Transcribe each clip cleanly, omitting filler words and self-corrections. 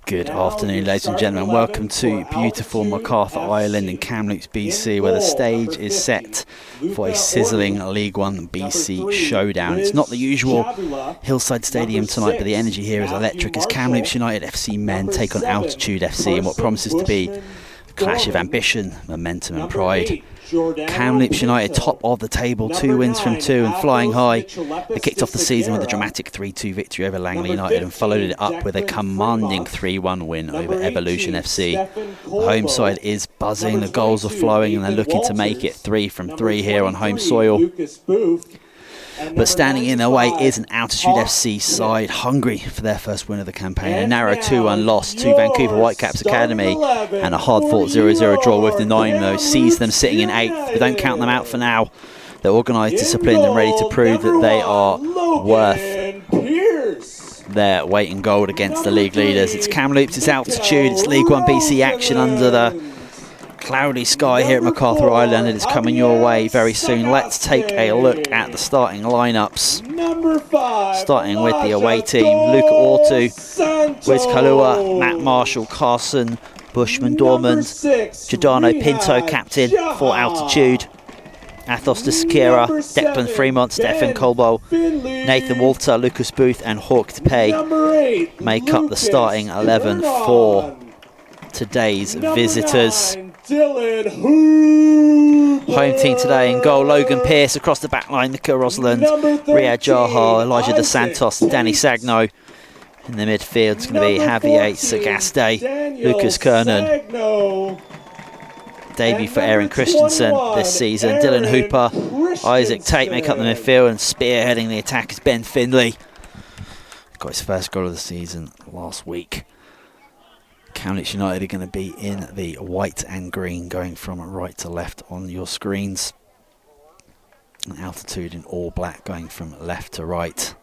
Good afternoon, ladies and gentlemen. Welcome to beautiful MacArthur Island in Kamloops, BC, where the stage is set for a sizzling League 1 BC showdown. It's not the usual Hillside Stadium tonight, but the energy here is electric as Kamloops United FC men take on Altitude FC in what promises to be a clash of ambition, momentum and pride. Kamloops United top of the table, 2 wins from 2 and flying high. They kicked off the season with a dramatic 3-2 victory over Langley United and followed it up with a commanding 3-1 win over Evolution FC. The home side is buzzing, the goals are flowing and they're looking to make it 3 from 3 here on home soil. But standing in their way is an Altitude FC side hungry for their first win of the campaign. A narrow 2-1 loss to Vancouver Whitecaps Academy and a hard-fought 0-0 draw with the Dynamo sees them sitting in 8th. But don't count them out for now. They're organised, disciplined and ready to prove that they are worth their weight in gold against the league leaders. It's Kamloops, it's Altitude, it's League 1 BC action under the cloudy sky here at MacArthur Island. It is coming your way very soon. Let's take a look at the starting lineups. Starting with the away team: Luca Ortu, Wiz Kalua, Matt Marshall, Carson, Bushman Dormand, Giordano Pinto, captain for Altitude, Athos de Siqueira, Declan Fremont, Stefan Colbo, Nathan Walter, Lucas Booth and Hawk Tepay make up the starting 11 for today's visitors. Home team today in goal: Logan Pearce, across the back line Nico Rosland, Riyad Jaha, Elijah Dos Santos and Danny Sagno. In the midfield it's going to be Javier Sagaste, Lucas Kernan. Debut for Aaron Christensen this season. Dylan Hooper, Isaac Tate make up the midfield, and spearheading the attack is Ben Findlay. Got his first goal of the season last week. Kamloops United are going to be in the white and green, going from right to left on your screens. And Altitude in all black, going from left to right.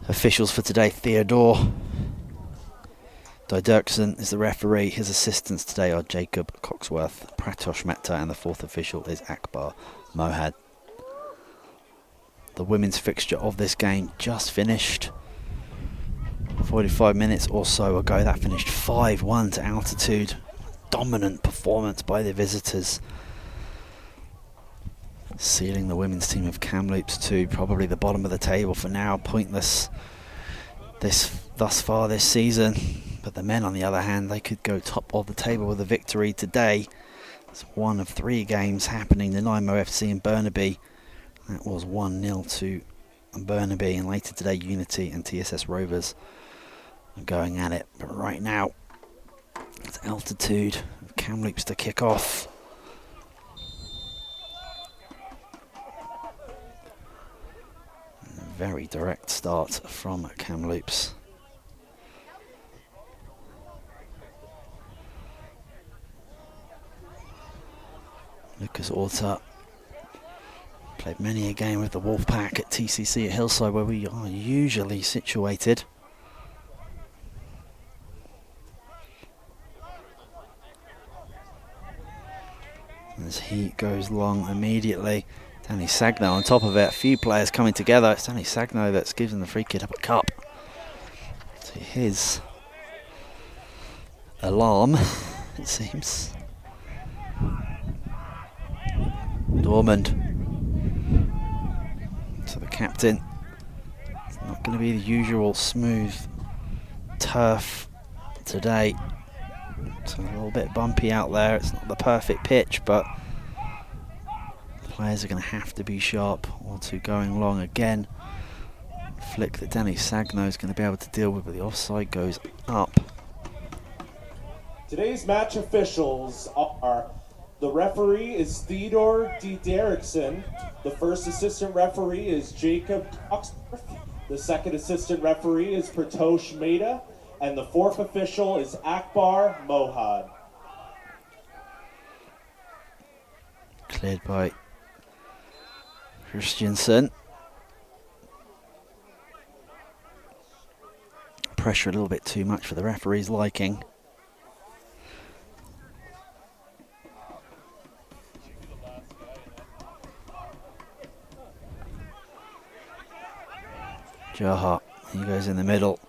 Officials for today: Theodore Dirksen is the referee. His assistants today are Jacob Coxworth, Pratosh Mehta, and the fourth official is Akbar Mohad. The women's fixture of this game just finished 45 minutes or so ago. That finished 5-1 to Altitude. Dominant performance by the visitors, sealing the women's team of Kamloops to probably the bottom of the table for now. Pointless thus far this season. But the men, on the other hand, they could go top of the table with a victory today. It's one of 3 games happening. Nanaimo FC and Burnaby. That was 1-0 to Burnaby, and later today Unity and TSS Rovers are going at it. But right now it's Altitude of Kamloops to kick off. And a very direct start from Kamloops. Lucas Orta played many a game with the Wolfpack at TCC at Hillside, where we are usually situated. As he goes long immediately, Danny Sagno on top of it. A few players coming together. It's Danny Sagno that's given the free kick up a cup to his alarm, it seems. Dormand to the captain. It's not going to be the usual smooth turf today. It's a little bit bumpy out there. It's not the perfect pitch, but the players are going to have to be sharp or to going long again. Flick that Danny Sagno is going to be able to deal with, but the offside goes up. Today's match officials are: the referee is Theodore D. Derrickson. The first assistant referee is Jacob Coxworth. The second assistant referee is Pratosh Mehta. And the fourth official is Akbar Mohad. Cleared by Christensen. Pressure a little bit too much for the referee's liking. Jaha He goes in the middle.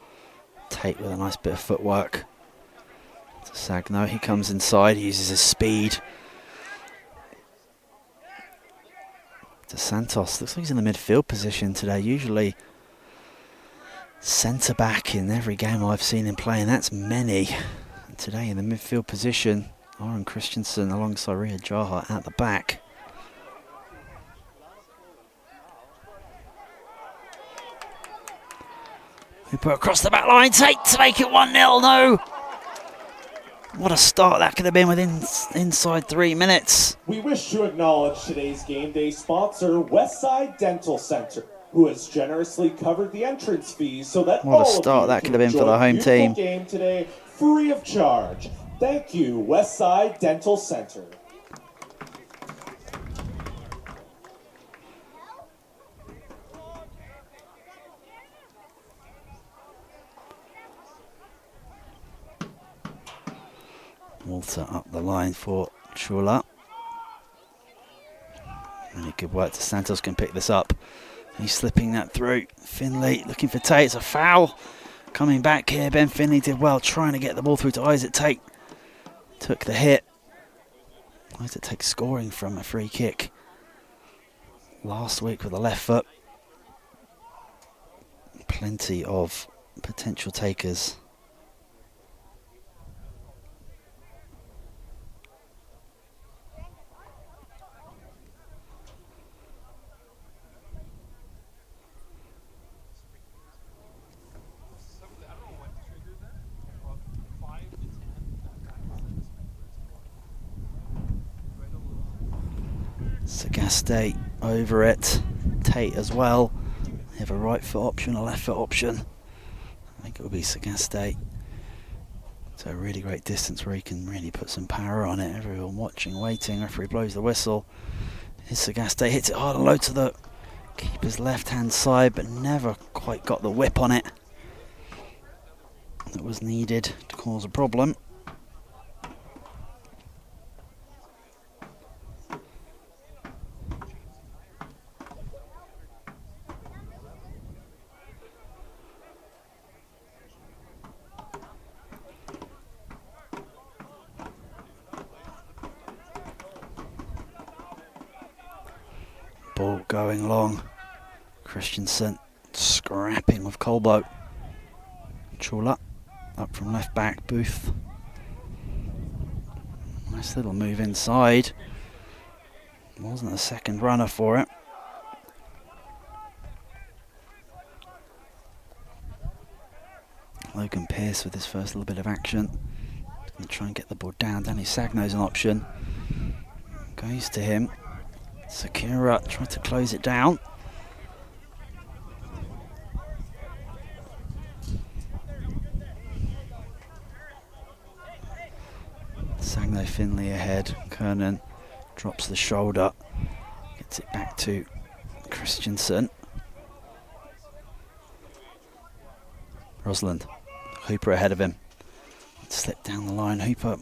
Tate with a nice bit of footwork. To Sagno, he comes inside, he uses his speed. To Santos, looks like he's in the midfield position today. Usually centre back in every game I've seen him playing. That's many. And today in the midfield position, Aaron Christensen alongside Ria Jaha at the back. We put across the back line, Tate to make it 1-0, no! What a start that could have been within inside 3 minutes. We wish to acknowledge today's game day sponsor, Westside Dental Center, who has generously covered the entrance fees so that what a start that could have been for the home team. Game today, free of charge. Thank you, Westside Dental Center. Walter up the line for Chula. Really good work to Santos, can pick this up. He's slipping that through. Finley looking for Tate. It's a foul. Coming back here, Ben Finley did well trying to get the ball through to Isaac Tate. Took the hit. Isaac Tate scoring from a free kick last week with the left foot. Plenty of potential takers. Sagaste over it. Tate as well. They have a right foot option, a left foot option. I think it will be Sagaste. So a really great distance where he can really put some power on it. Everyone watching, waiting. Referee blows the whistle. Here's Sagaste, hits it hard and low to the keeper's left hand side, but never quite got the whip on it that was needed to cause a problem. Ball going long. Christensen scrapping with Colbo. Chula up from left back. Booth. Nice little move inside. Wasn't a second runner for it. Logan Pearce with his first little bit of action. Going to try and get the ball down. Danny Sagno's an option. Goes to him. Sakura tried to close it down. Sagno Finley ahead. Kernan drops the shoulder. Gets it back to Christensen. Rosland. Hooper ahead of him. Slipped down the line. Hooper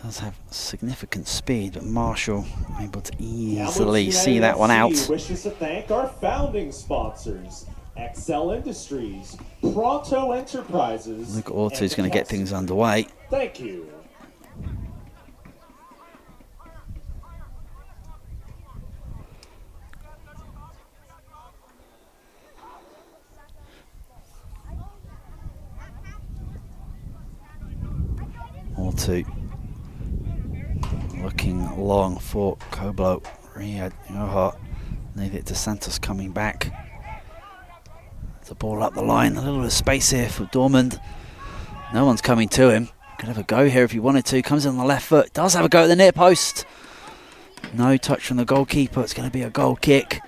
does have significant speed, but Marshall able to easily see that one out. Wishes to thank our founding sponsors, Excel Industries, Pronto Enterprises. Luke Orto's going to get things underway. Thank you. Orto looking long for Koblo. Riyad Yoha. Leave it to Santos coming back. The ball up the line. A little bit of space here for Dormand. No one's coming to him. Could have a go here if he wanted to. Comes in on the left foot. Does have a go at the near post. No touch from the goalkeeper. It's going to be a goal kick.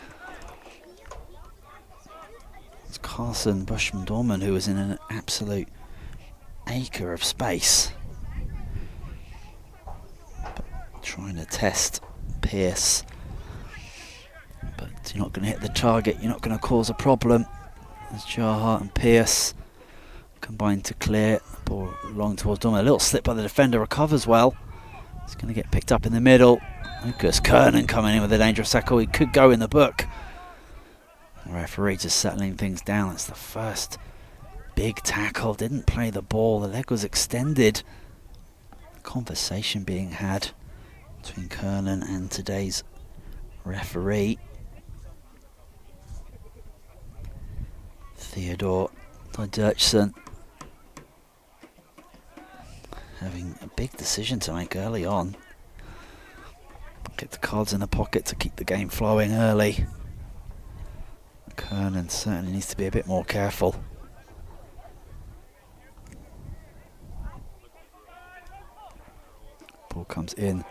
It's Carson Bushman Dormand who was in an absolute acre of space. Trying to test Pearce, but you're not going to hit the target, you're not going to cause a problem. As Jaha and Pearce combine to clear the ball long towards Dormand. A little slip by the defender, recovers well. It's going to get picked up in the middle. Lucas Kernan coming in with a dangerous tackle. He could go in the book. The referee just settling things down. It's the first big tackle. Didn't play the ball. The leg was extended. Conversation being had between Kernan and today's referee, Theodore Dirksen, having a big decision to make early on. Get the cards in the pocket to keep the game flowing early. Kernan certainly needs to be a bit more careful. Ball comes in,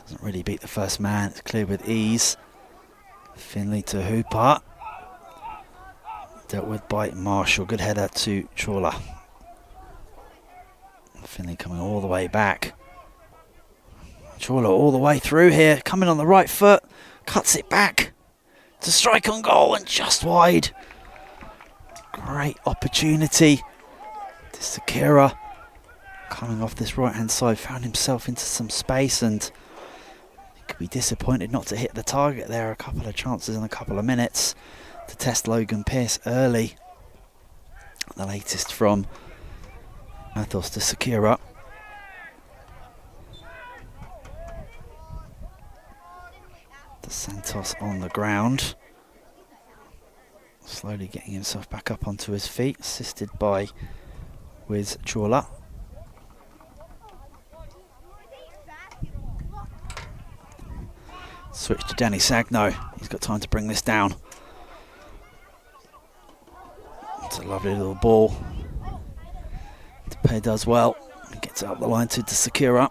doesn't really beat the first man, it's cleared with ease. Finley to Hooper, dealt with by Marshall, good header to Chawla. Finley coming all the way back. Chawla all the way through here, coming on the right foot, cuts it back to strike on goal and just wide. Great opportunity. Sakira coming off this right hand side, found himself into some space and he could be disappointed not to hit the target there. A couple of chances in a couple of minutes to test Logan Pearce early. The latest from Mathos to Sakira. De Santos on the ground, slowly getting himself back up onto his feet, assisted by Wiz Chawla. Switch to Danny Sagno. He's got time to bring this down. It's a lovely little ball. Depay does well. He gets it up the line to Sakira.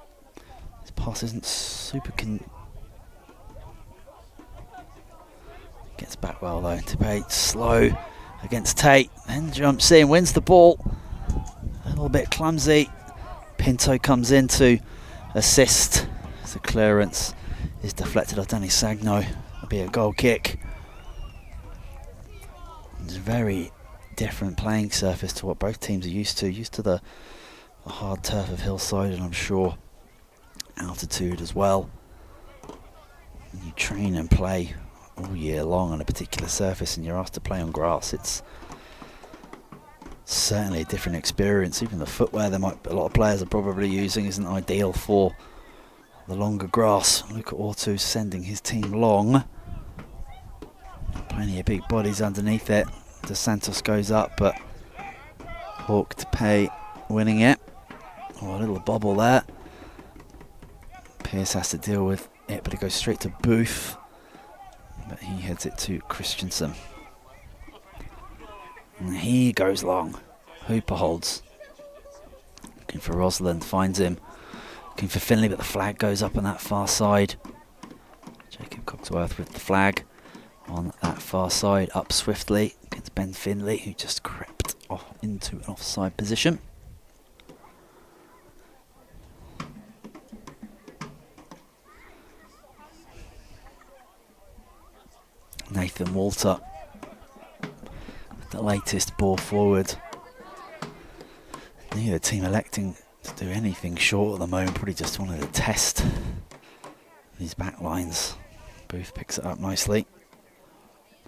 His pass isn't super gets back well though. Depay slow against Tate. Then jumps in, wins the ball. A little bit clumsy. Pinto comes in to assist. The clearance is deflected off Danny Sagno. It'll be a goal kick. It's a very different playing surface to what both teams are used to the hard turf of Hillside, and I'm sure altitude as well. When you train and play all year long on a particular surface and you're asked to play on grass, it's certainly a different experience. Even the footwear a lot of players are probably using isn't ideal for the longer grass. Look at Ortu sending his team long. Plenty of big bodies underneath it. De Santos goes up, but Hawk to pay winning it. Oh, a little bobble there. Pearce has to deal with it, but it goes straight to Booth. But he heads it to Christensen. And he goes long. Hooper holds. Looking for Rosalind, finds him. Looking for Finley, but the flag goes up on that far side. Jacob Cogsworth with the flag on that far side, up swiftly against Ben Finley, who just crept off into an offside position. Nathan Walter with the latest ball forward. Neither team electing to do anything short at the moment, probably just wanted to test these back lines. Booth picks it up nicely.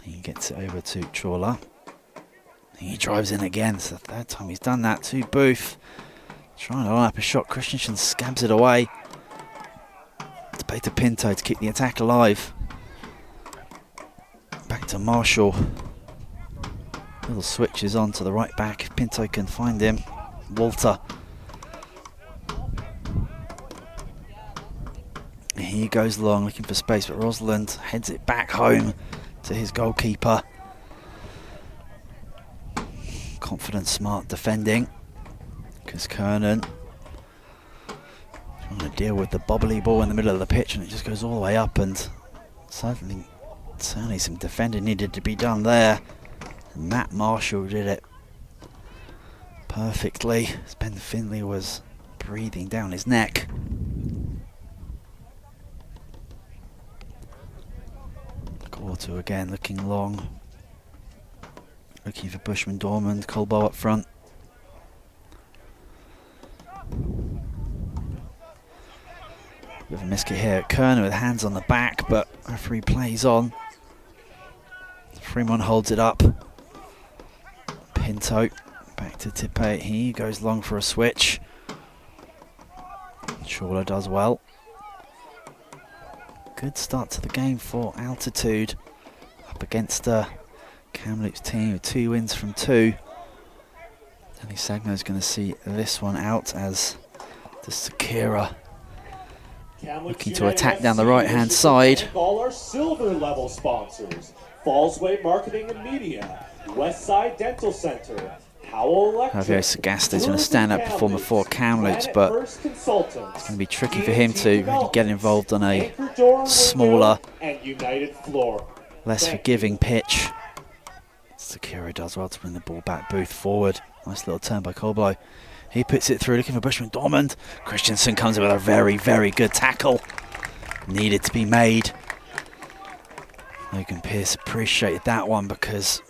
He gets it over to Chawla. He drives in again. It's the third time he's done that to Booth. Trying to line up a shot. Christensen scabs it away. To pay to Pinto to keep the attack alive. Back to Marshall. Little switches on to the right back. If Pinto can find him. Walter. He goes long looking for space, but Rosalind heads it back home to his goalkeeper. Confident, smart defending. Because Kernan trying to deal with the bobbly ball in the middle of the pitch, and it just goes all the way up, and certainly some defending needed to be done there. And Matt Marshall did it perfectly, as Ben Finley was breathing down his neck. Auto again, looking long. Looking for Bushman, Dormand, Colbo up front. Bit of a miskick here at Kerner with hands on the back, but referee plays on. Fremont holds it up. Pinto back to Tippe. He goes long for a switch. Chawla does well. Good start to the game for Altitude. Up against a Kamloops team with 2 wins from 2. Danny Sagno's going to see this one out as the Sakura looking to attack down the right-hand side. All our silver level sponsors: Fallsway Marketing and Media, Westside Dental Center, Howell Electric. Javier Sagasta is going to stand up performer for Kamloops, but it's going to be tricky for him to really get involved on a smaller, less forgiving pitch. Sakura does well to bring the ball back. Booth forward. Nice little turn by Colblow. He puts it through, looking for Bushman Dormand. Christensen comes in with a very, very good tackle. Needed to be made. Logan Pearce appreciated that one because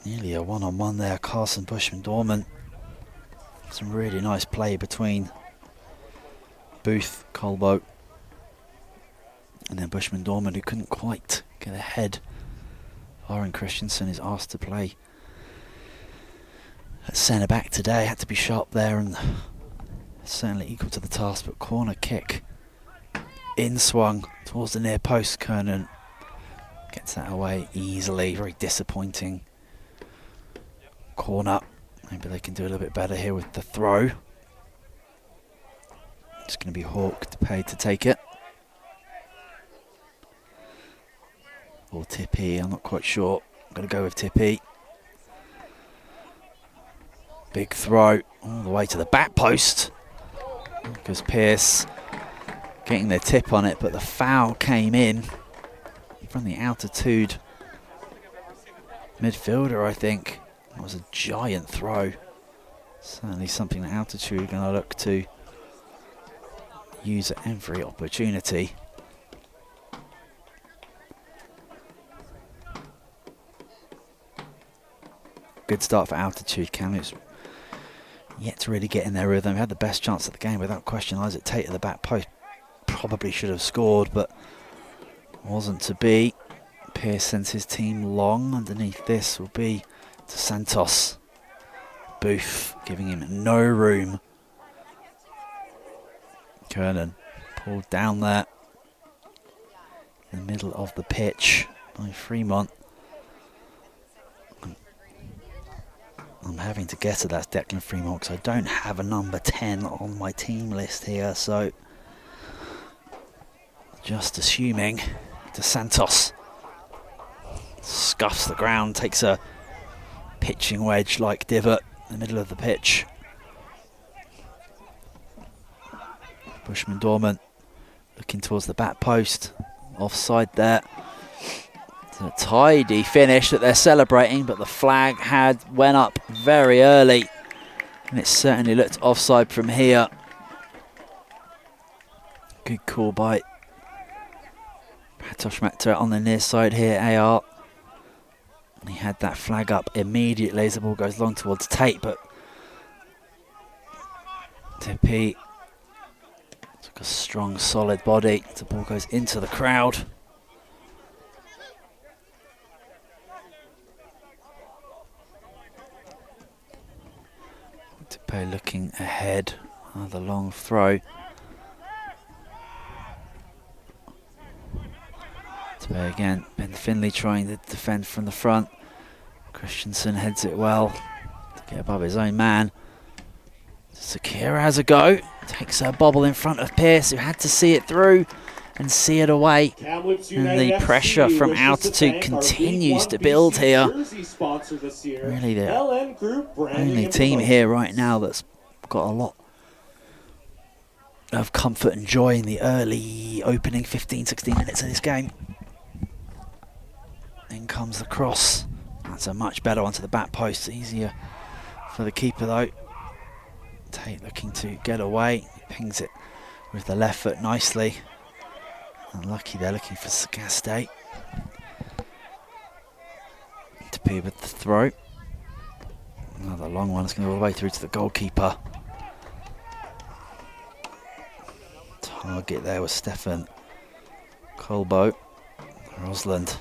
nearly a one-on-one there. Carson Bushman Dormand. Some really nice play between Booth, Colblow, and then Bushman Dormand, who couldn't quite get ahead. Aaron Christensen is asked to play at centre back today. Had to be sharp there and certainly equal to the task, but corner kick in swung towards the near post. Kernan gets that away easily. Very disappointing corner. Maybe they can do a little bit better here with the throw. It's going to be Hawk paid to take it. Or Tippy, I'm not quite sure. I'm going to go with Tippy. Big throw all the way to the back post. Because Pearce getting their tip on it, but the foul came in from the Altitude midfielder, I think. It was a giant throw. Certainly something that Altitude are going to look to use at every opportunity. Good start for Altitude. Kamloops yet to really get in their rhythm. Had the best chance of the game without question. Isaac Tate at the back post probably should have scored, but wasn't to be. Pearce sends his team long. Underneath this will be to Santos. Booth giving him no room. Kernan pulled down there in the middle of the pitch by Fremont. I'm having to guess that that's Declan Fremont because I don't have a number 10 on my team list here, so just assuming. To Santos. Scuffs the ground, takes a pitching wedge like divot in the middle of the pitch. Bushman Dormand looking towards the back post. Offside there. It's a tidy finish that they're celebrating, but the flag went up very early. And it certainly looked offside from here. Good call by Patosh Maktar on the near side here, AR. And he had that flag up immediately as the ball goes long towards Tate, but Tippy took a strong, solid body. The ball goes into the crowd. Tippy looking ahead. Another long throw. Again, Ben Finley trying to defend from the front. Christensen heads it well to get above his own man. Sakura has a go. Takes a bobble in front of Pearce, who had to see it through and see it away. And the pressure from Altitude continues to build here. Really the only team here right now that's got a lot of comfort and joy in the early opening 15-16 minutes of this game. In comes the cross. That's a much better one to the back post. Easier for the keeper though. Tate looking to get away. He pings it with the left foot nicely. Unlucky they're looking for Sagaste. To be with the throw. Another long one. It's going to go all the way through to the goalkeeper. Target there was Stefan Colbo. Rosland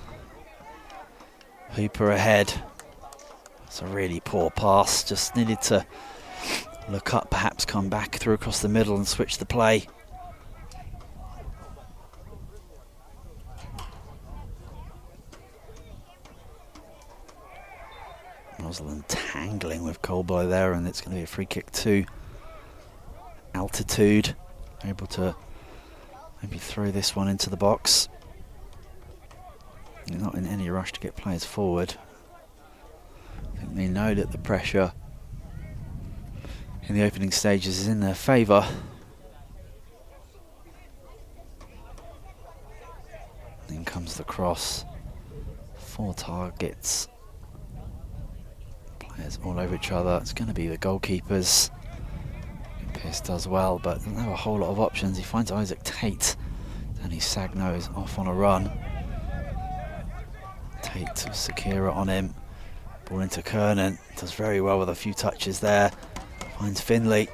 Hooper ahead. It's a really poor pass. Just needed to look up, perhaps come back through across the middle and switch the play. Rosalind tangling with Colby there, and it's going to be a free kick to Altitude. Able to maybe throw this one into the box. They're not in any rush to get players forward. I think they know that the pressure in the opening stages is in their favour. Then comes the cross. 4 targets. Players all over each other. It's going to be the goalkeepers. Pierce does well, but doesn't have a whole lot of options. He finds Isaac Tate. Danny Sagno is off on a run. Tate to Sakira on him. Ball into Kernan. Does very well with a few touches there. Finds Finley.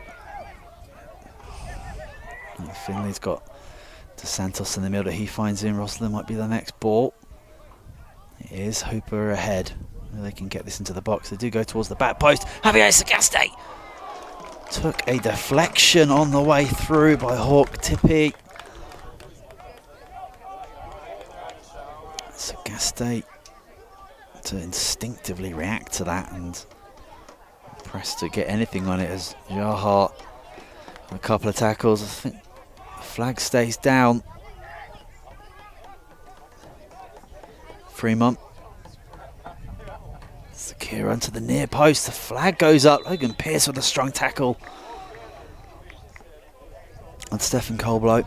And Finley's got De Santos in the middle. He finds him. Rosslyn might be the next ball. It is Hooper ahead. They can get this into the box. They do go towards the back post. Javier Sagaste took a deflection on the way through by Hawk Tippy. Sagaste to instinctively react to that and press to get anything on it as Jahar a couple of tackles. I think the flag stays down. Fremont. Sakira onto the near post. The flag goes up. Logan Pierce with a strong tackle on Stefan Colblow.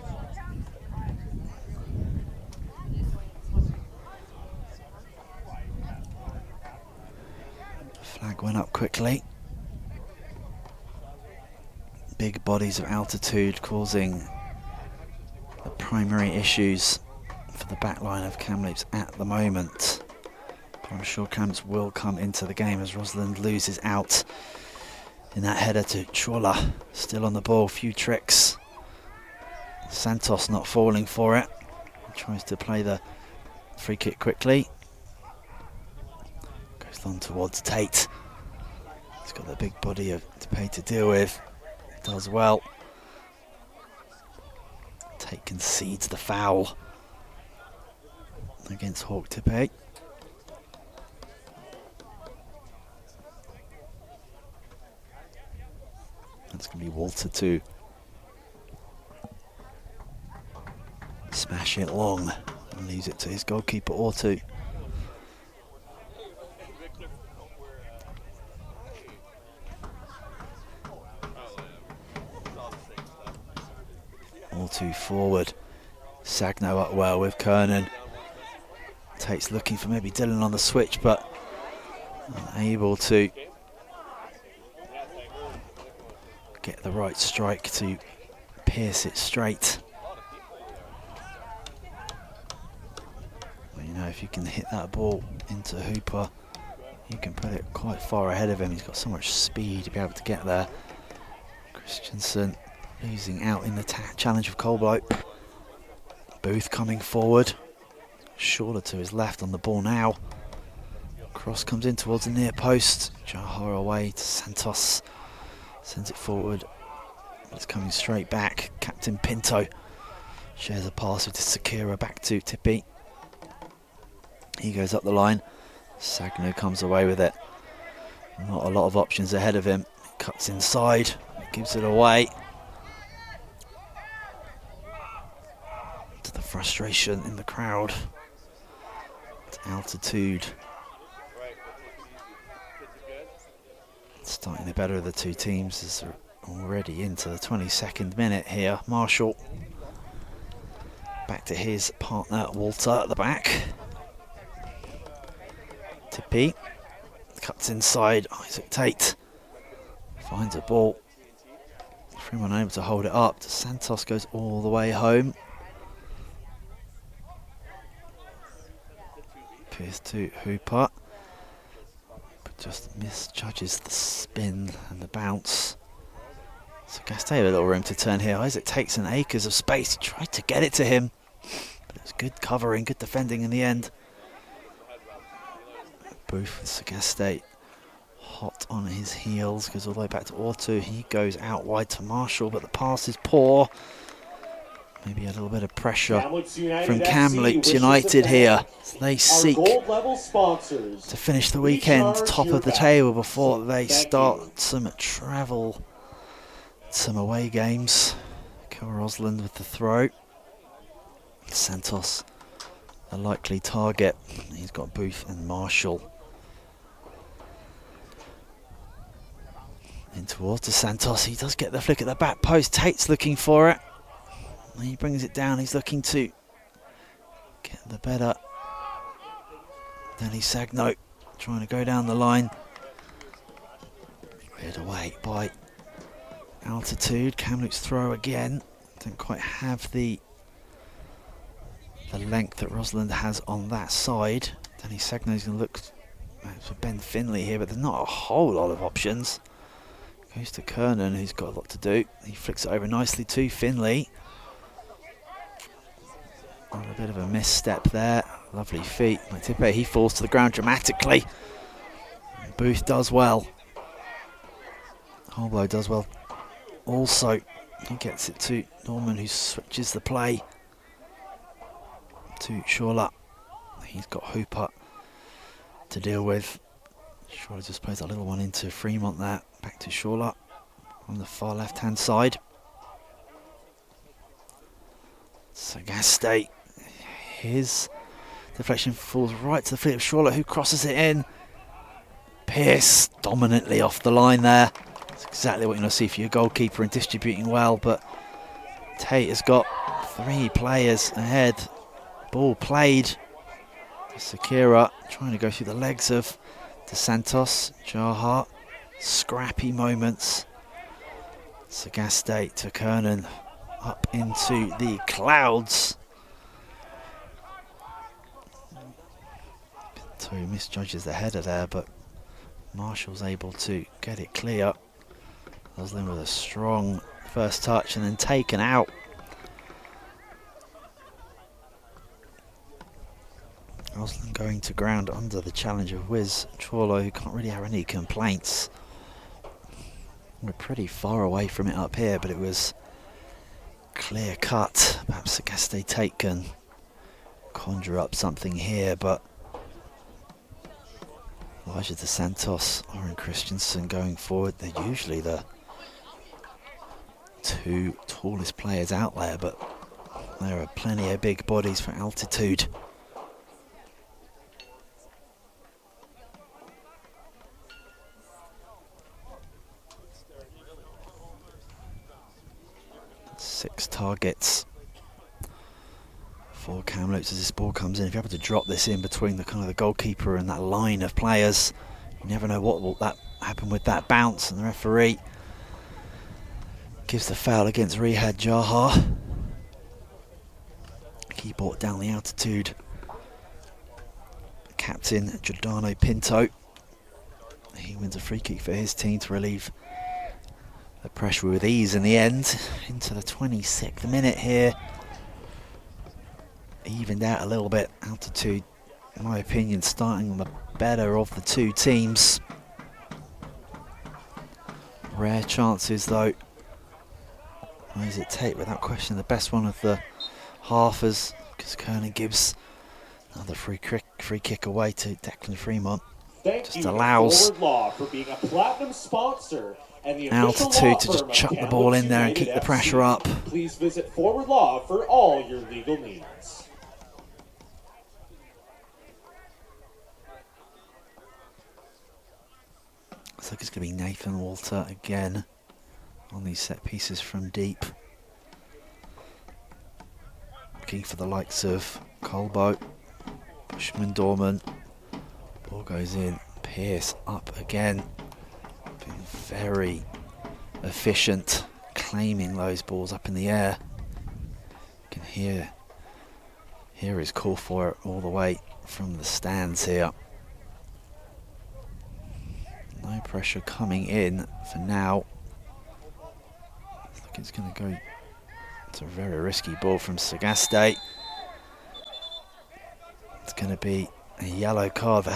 Flag went up quickly. Big bodies of Altitude causing the primary issues for the back line of Kamloops at the moment. I'm sure Kamloops will come into the game as Rosalind loses out in that header to Chola. Still on the ball, few tricks. Santos not falling for it. Tries to play the free kick quickly. Goes on towards Tate. He's got the big body of Depay to deal with. Does well. Tate concedes the foul against Hawk Tippy. That's going to be Walter to smash it long and leaves it to his goalkeeper Ortu. Ortu forward. Sagno up well with Kernan. Tate's looking for maybe Dylan on the switch, but unable to get the right strike to pierce it straight. Well, you know, if you can hit that ball into Hooper, you can put it quite far ahead of him. He's got so much speed to be able to get there. Christensen losing out in the challenge of Colblow. Booth coming forward. Shorter to his left on the ball now. Cross comes in towards the near post. Jahar away to Santos. Sends it forward. It's coming straight back. Captain Pinto shares a pass with Sakira back to Tippy. He goes up the line. Sagno comes away with it. Not a lot of options ahead of him. He cuts inside. Gives it away. To the frustration in the crowd. To Altitude. Starting the better of the two teams as they're already into the 22nd minute here. Marshall back to his partner Walter at the back. Tippy cuts inside. Isaac Tate finds a ball. Freeman unable to hold it up. Santos goes all the way home. Pierce to Hooper. Just misjudges the spin and the bounce. So Gaste a little room to turn here. Isaac takes an acres of space. He tried to get it to him, but it was good covering, good defending in the end. Booth with Sageste hot on his heels, goes all the way back to Ortu. He goes out wide to Marshall, but the pass is poor. Maybe a little bit of pressure from Kamloops United here. So they seek to finish the weekend top of the table before they start some travel, some away games. Rosland with the throw. Santos, a likely target. He's got Booth and Marshall. In towards the Santos. He does get the flick at the back post. Tate's looking for it. He brings it down. He's looking to get the better. Danny Sagno trying to go down the line. Cleared away by Altitude. Kamloops throw again. Don't quite have the length that Rosland has on that side. Danny Sagno's going to look for Ben Finley here, but there's not a whole lot of options. Goes to Kernan, who's got a lot to do. He flicks it over nicely to Finley. A bit of a misstep there. Lovely feet. Matipe, he falls to the ground dramatically. Booth does well. Holblow does well. Also, he gets it to Norman, who switches the play to Shawla. He's got Hooper to deal with. Shawla just plays a little one into Fremont there. Back to Shawla on the far left-hand side. Sageste. His deflection falls right to the feet of Shawla, who crosses it in. Pearce dominantly off the line there. That's exactly what you want to see for your goalkeeper and distributing well, but Tate has got 3 players ahead. Ball played. Sakira trying to go through the legs of De Santos. Jaha. Scrappy moments. Sageste to Kernan. Up into the clouds. So he misjudges the header there, but Marshall's able to get it clear. Roslin with a strong first touch and then taken out. Roslin going to ground under the challenge of Wiz Chorlo, who can't really have any complaints. We're pretty far away from it up here, but it was clear cut. Perhaps Sageste Tate can conjure up something here, but Elijah De Santos, Oren Christensen going forward. They're usually the 2 tallest players out there, but there are plenty of big bodies for Altitude. Six targets for Kamloops as this ball comes in. If you're able to drop this in between the kind of the goalkeeper and that line of players, you never know what will that happen with that bounce, and the referee gives the foul against Rihad Jaha. He brought down the Altitude captain Giordano Pinto. He wins a free kick for his team to relieve the pressure with ease in the end. Into the 26th minute here. Evened out a little bit. Altitude, in my opinion, starting on the better of the 2 teams. Rare chances though. Is it Tate without question the best one of the halfers, because Kernan gives another free kick away to Declan Fremont. Just allows for being a platinum sponsor and the Altitude to just chuck the ball in there and keep the pressure up. Please visit Forward Law for all your legal needs. Looks like it's going to be Nathan Walter again on these set pieces from deep. Looking for the likes of Colbo, Bushman, Dorman. Ball goes in. Pearce up again. Been very efficient claiming those balls up in the air. You can hear his call for it all the way from the stands here. No pressure coming in for now. I think it's going to go. It's a very risky ball from Sageste. It's going to be a yellow card for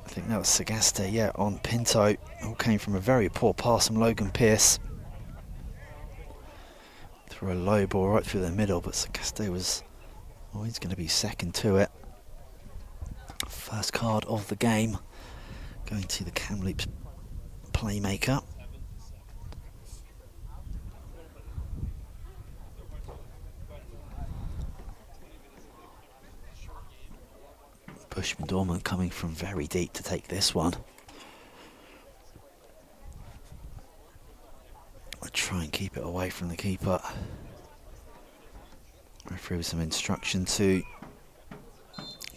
I think that was Sagaste, yeah, on Pinto. All came from a very poor pass from Logan Pearce. Threw a low ball right through the middle, but Sagaste was always going to be second to it. First card of the game going to the Kamloops playmaker. Bushman Dorman coming from very deep to take this one. I'll try and keep it away from the keeper. Referee with some instruction to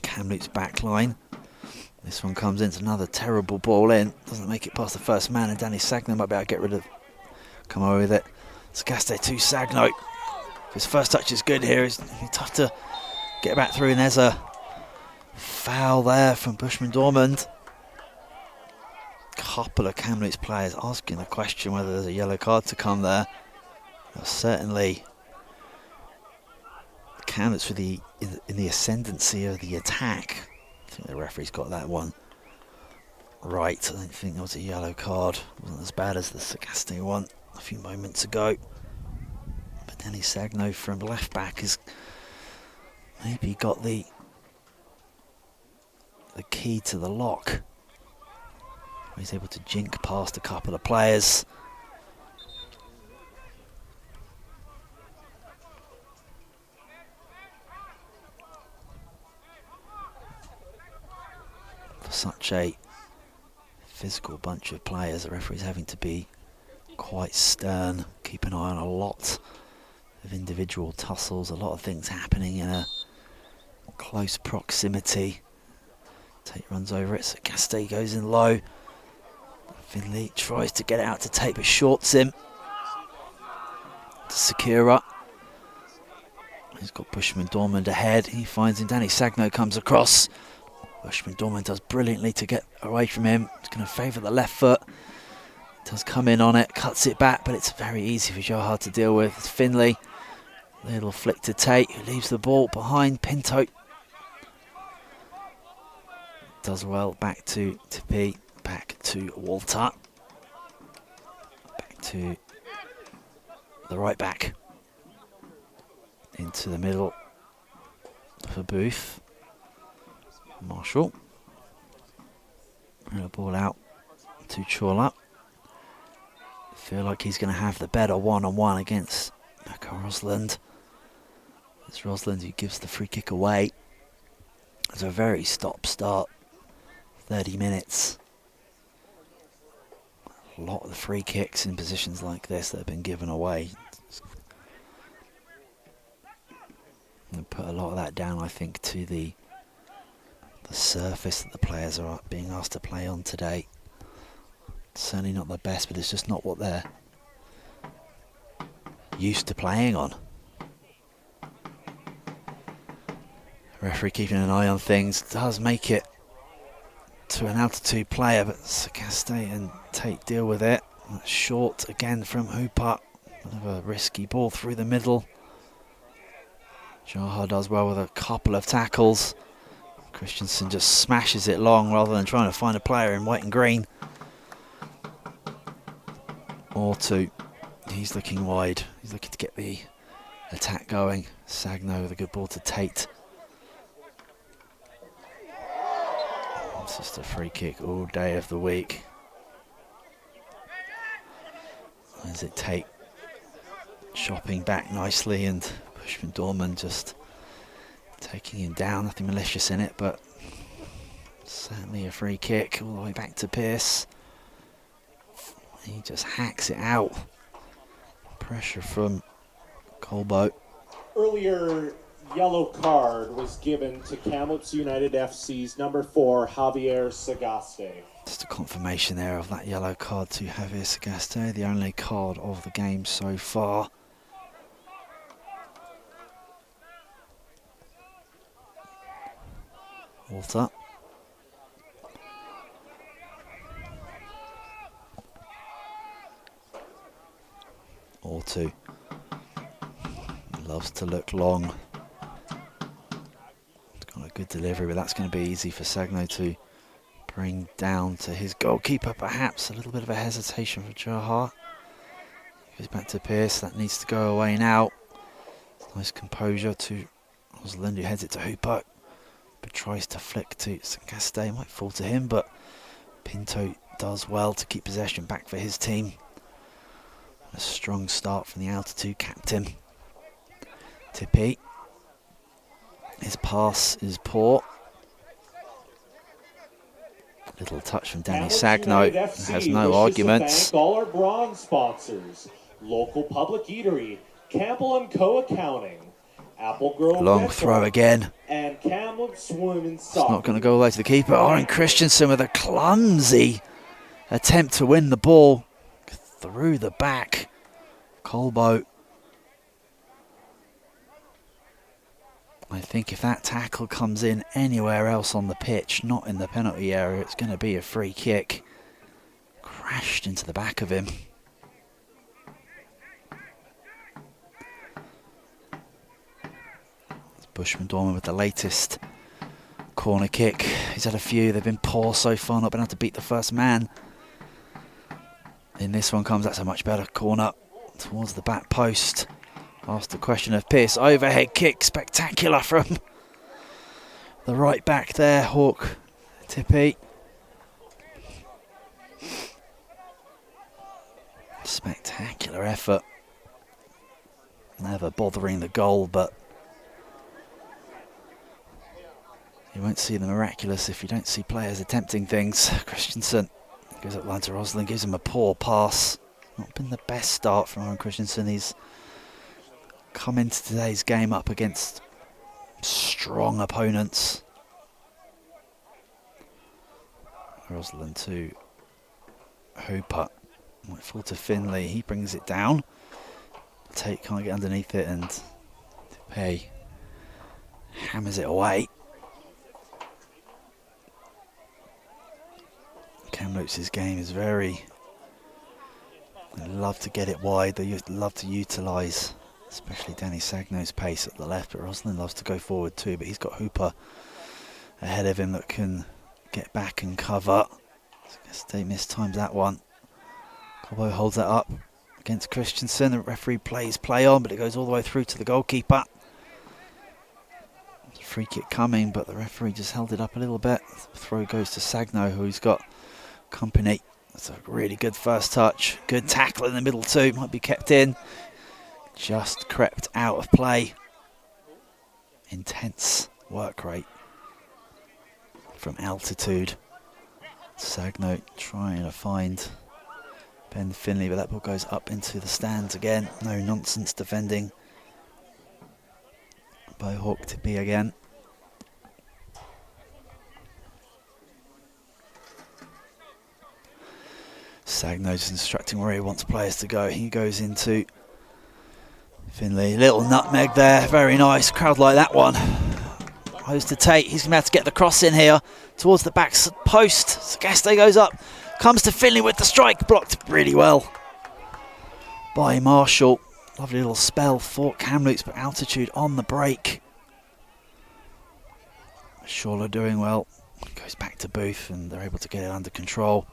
Kamloops back line. This one comes in, it's another terrible ball in. Doesn't make it past the first man, and Danny Sagno might be able to get rid of, come away with it. Sagaste to Sagno. His first touch is good here. It's tough to get back through, and there's a foul there from Bushman Dormand. Couple of Kamloops players asking the question whether there's a yellow card to come there. But certainly Kamloops with in the ascendancy of the attack. I think the referee's got that one right. I don't think there was a yellow card. It wasn't as bad as the Sagaste one a few moments ago. But Danny Sagno from left back has maybe got the key to the lock. He's able to jink past a couple of players. For such a physical bunch of players, the referee's having to be quite stern, keep an eye on a lot of individual tussles, a lot of things happening in a close proximity. Tate runs over it, Sagaste goes in low. Finley tries to get it out to Tate, but shorts him. To Sakura. He's got Bushman Dormand ahead. He finds him. Danny Sagno comes across. Bushman Dormand does brilliantly to get away from him. He's going to favour the left foot. Does come in on it, cuts it back, but it's very easy for Johar to deal with. It's Finley. Little flick to Tate, who leaves the ball behind Pinto. Does well, back to P, back to Walter. Back to the right back. Into the middle for Booth. Marshall. And a ball out to Chorla. Feel like he's going to have the better one-on-one against Maka Rosland. It's Rosland who gives the free kick away. It's a very stop-start 30 minutes. A lot of the free kicks in positions like this that have been given away. And put a lot of that down, I think, to the surface that the players are being asked to play on today. Certainly not the best, but it's just not what they're used to playing on. Referee keeping an eye on things, does make it to an altitude player, but Sagaste and Tate deal with it. That's short again from Hooper. Another risky ball through the middle. Johar does well with a couple of tackles. Christensen just smashes it long rather than trying to find a player in white and green. Or two. He's looking wide. He's looking to get the attack going. Sagno with a good ball to Tate. It's just a free kick all day of the week. As it Tate chopping back nicely, and Bushman Dorman just taking him down. Nothing malicious in it, but certainly a free kick all the way back to Pearce. He just hacks it out. Pressure from Colbo. Earlier yellow card was given to Kamloops United FC's number 4, Javier Sagaste. Just a confirmation there of that yellow card to Javier Sagaste, the only card of the game so far. Walter. Or two. Loves to look long. It's got a good delivery, but that's going to be easy for Sagno to bring down to his goalkeeper, perhaps. A little bit of a hesitation for Jahar. Goes back to Pierce. That needs to go away now. Nice composure to Rosalind, who heads it to Hooper, but tries to flick to Sagaste. Might fall to him, but Pinto does well to keep possession back for his team. A strong start from the altitude captain. Tippy. His pass is poor. Little touch from Danny Sagno. Has no arguments. All our bronze sponsors: local public eatery, Campbell & Co. Accounting, Apple Grove Long Dental, throw again. and Kamloops Women's It's Soccer. not going to go away to the keeper. Oren Christensen with a clumsy attempt to win the ball through the back. Colbo. I think if that tackle comes in anywhere else on the pitch, not in the penalty area, it's going to be a free kick. Crashed into the back of him. It's Bushman Dorman with the latest corner kick. He's had a few, they've been poor so far, not been able to beat the first man. In this one comes, that's a much better corner towards the back post. Asked the question of Pierce, overhead kick, spectacular from the right back there, Hawk Tippy. Spectacular effort. Never bothering the goal, but you won't see the miraculous if you don't see players attempting things. Christensen goes up line to Rosalind, gives him a poor pass. Not been the best start from Oren Christensen. He's come into today's game up against strong opponents. Rosalind to Hooper. Might fall to Finley. He brings it down. Tate can't get underneath it, and Dupay hammers it away. Kamloops' game is very... They love to get it wide. They love to utilise, especially Danny Sagno's pace at the left, but Rosalind loves to go forward too, but he's got Hooper ahead of him that can get back and cover. So I guess they mistimes that one. Colbo holds that up against Christensen. The referee plays play on, but it goes all the way through to the goalkeeper. There's a free kick coming, but the referee just held it up a little bit. The throw goes to Sagno, who's got company. That's a really good first touch. Good tackle in the middle too. Might be kept in. Just crept out of play. Intense work rate from altitude. Sagno trying to find Ben Finley, but that ball goes up into the stands again. No nonsense defending by Hawk to be again. Sagno's instructing where he wants players to go. He goes into Finley. Little nutmeg there. Very nice. Crowd like that one. Goes to Tate. He's going to have to get the cross in here towards the back post. Sagaste goes up. Comes to Finley with the strike. Blocked really well by Marshall. Lovely little spell for Kamloops, but altitude on the break. Shawler doing well. Goes back to Booth and they're able to get it under control.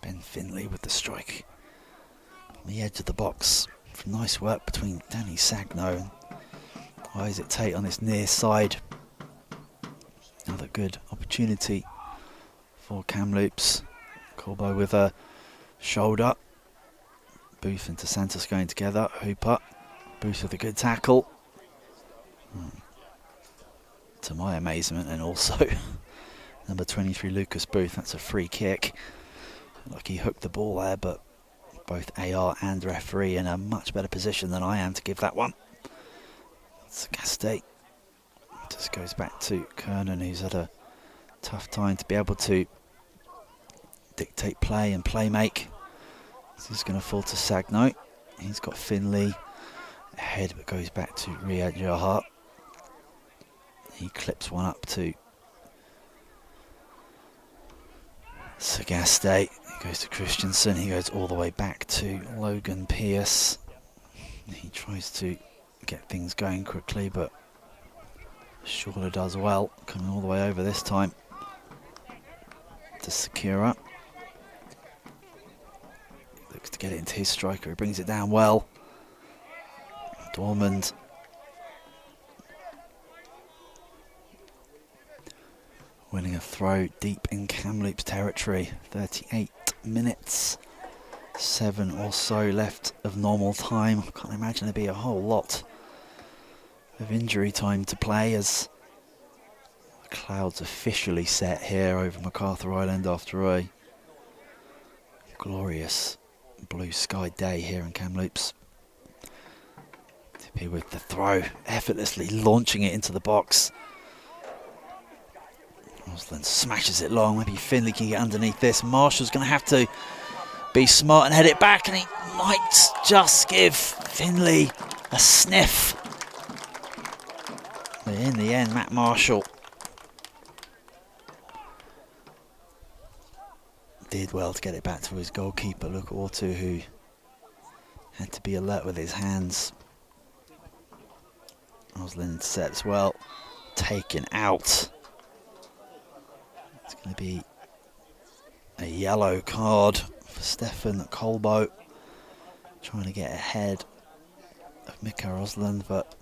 Ben Finley with the strike on the edge of the box. Nice work between Danny Sagno and Isaac Tate on this near side. Another good opportunity for Kamloops. Colbo with a shoulder. Booth and DeSantis going together. Hooper. Booth with a good tackle. To my amazement, and also number 23 Lucas Booth. That's a free kick. Like he hooked the ball there, but both AR and referee in a much better position than I am to give that one. Sagaste just goes back to Kernan, who's had a tough time to be able to dictate play and play make. This is going to fall to Sagno. He's got Finley ahead, but goes back to Riyad Jahar. He clips one up to Sagaste. He goes to Christensen. He goes all the way back to Logan Pierce. He tries to get things going quickly, but Shawler does well, coming all the way over this time. to Sakura. Looks to get it into his striker. He brings it down well. Dormand. Winning a throw deep in Kamloops territory. 38 minutes. 7 or so left of normal time. I can't imagine there'd be a whole lot of injury time to play as the clouds officially set here over MacArthur Island after a glorious blue sky day here in Kamloops. Tippy with the throw, effortlessly launching it into the box. Osland smashes it long. Maybe Finley can get underneath this. Marshall's going to have to be smart and head it back, and he might just give Finley a sniff. But in the end, Matt Marshall did well to get it back to his goalkeeper, Luke Ortu, who had to be alert with his hands. Osland intercepts well, taken out. It's going to be a yellow card for Stefan Colbo, trying to get ahead of Mika Osland, but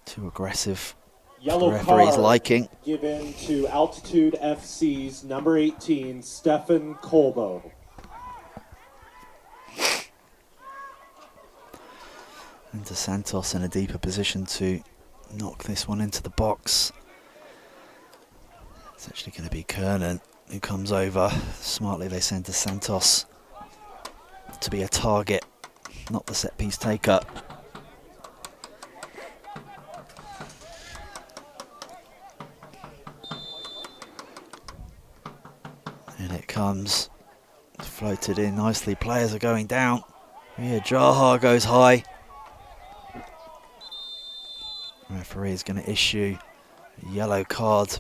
too aggressive Yellow for the referee's card liking. Given to Altitude FC's number 18, Stefan Colbo. And De Santos in a deeper position to knock this one into the box. It's actually going to be Kernan who comes over. Smartly they send De Santos to be a target, not the set piece taker. And it comes, floated in nicely. Players are going down. Yeah, Jaha goes high. Referee is going to issue a yellow card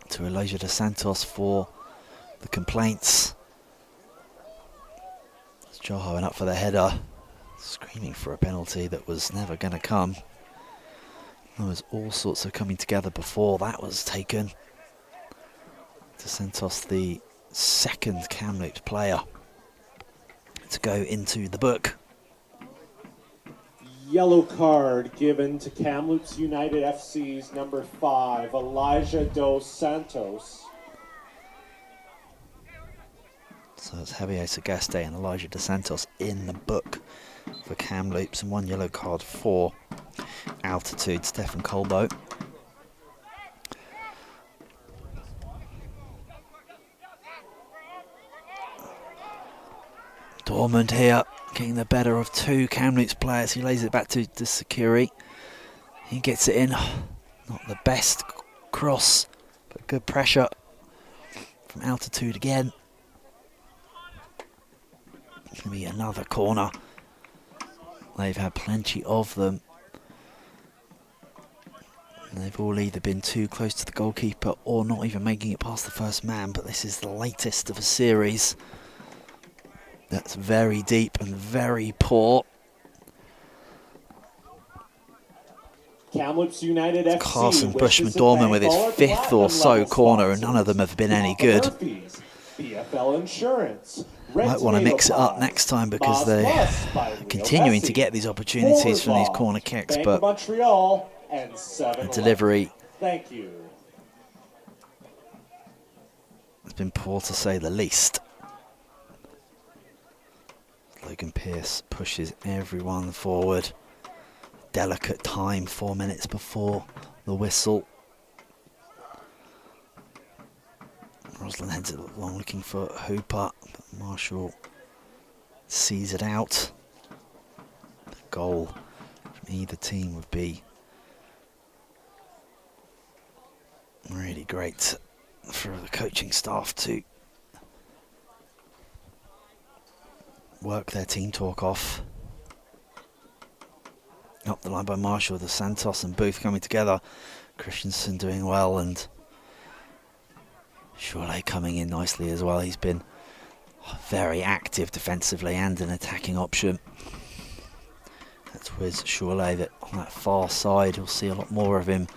to Elijah De Santos for the complaints. Jaha went up for the header, screaming for a penalty that was never going to come. There was all sorts of coming together before that was taken. De Santos, the second Kamloops player to go into the book. Yellow card given to Kamloops United FC's number 5, Elijah Dos Santos. So it's Javier Sagaste and Elijah De Santos in the book for Kamloops, and one yellow card for Altitude, Stefan Colbo. Dormand here, getting the better of two Kamloops players. He lays it back to Sakuri. He gets it in. Not the best cross, but good pressure from Altitude again. It's going to be another corner. They've had plenty of them. And they've all either been too close to the goalkeeper or not even making it past the first man, but this is the latest of a series that's very deep and very poor. Kamloops United FC. Carson Bushman Dorman with his fifth or so corner, and none of them have been any good. BFL Insurance. Might want to mix it up next time because they're continuing to get these opportunities from these corner kicks, but the delivery Thank you. has been poor to say the least. Logan Pearce pushes everyone forward. Delicate time, 4 minutes before the whistle. Roslan heads it along looking for Hooper, but Marshall sees it out. The goal from either team would be really great for the coaching staff to work their team talk off. Up the line by Marshall, the Santos and Booth coming together. Christensen doing well, and Cholet coming in nicely as well. He's been very active defensively and an attacking option. That's with Cholet that on that far side. You'll see a lot more of him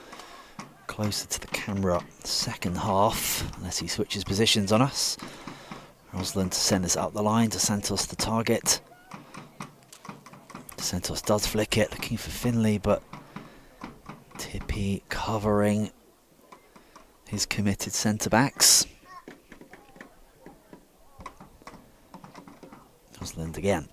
closer to the camera second half, unless he switches positions on us. Rosland to send us up the line, to Santos the target. Santos does flick it, looking for Finley, but Tippy covering his committed centre-backs. Rosland again.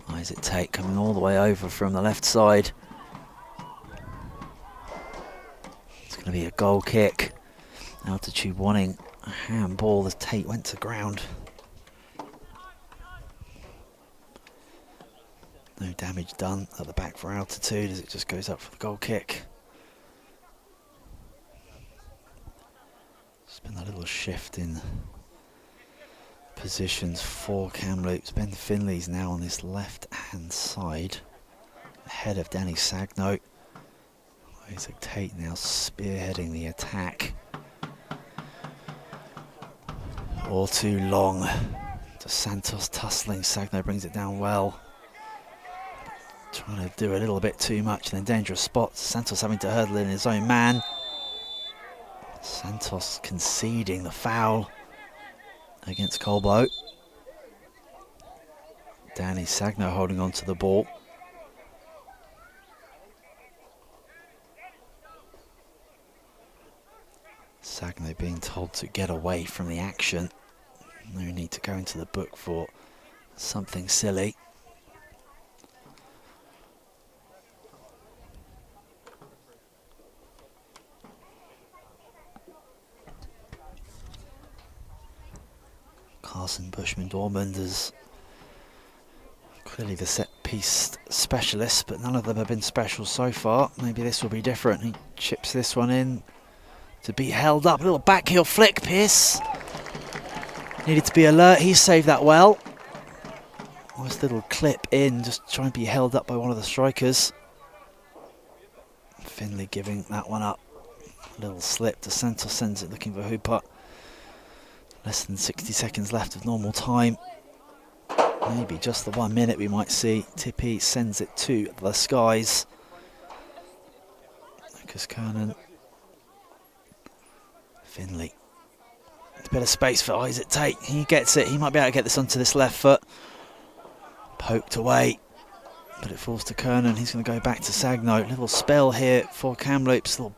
Isaac Tate coming all the way over from the left side. It's going to be a goal kick. Altitude wanting a handball as Tate went to ground. No damage done at the back for Altitude as it just goes up for the goal kick. There's been a little shift in positions for Kamloops. Ben Finley's now on this left hand side ahead of Danny Sagno. Isaac Tate now spearheading the attack. All too long. To Santos tussling. Sagno brings it down well. Trying to do a little bit too much and then dangerous spots. Santos having to hurdle in his own man. Santos conceding the foul against Colbo. Danny Sagno holding on to the ball. Sagno being told to get away from the action. No need to go into the book for something silly. Carson Bushman-Dormand is clearly the set-piece specialist, but none of them have been special so far. Maybe this will be different. He chips this one in to be held up. A little back heel flick, Pearce. Needed to be alert. He saved that well. Nice little clip in, just trying to be held up by one of the strikers. Finley giving that one up. A little slip. De Santos sends it looking for Hooper. Less than 60 seconds left of normal time. Maybe just the 1 minute we might see. Tippy sends it to the skies. Lucas Kernan. Finley. A bit of space for Isaac Tate. He gets it. He might be able to get this onto this left foot. Poked away. But it falls to Kernan. He's going to go back to Sagno. Little spell here for Kamloops. Little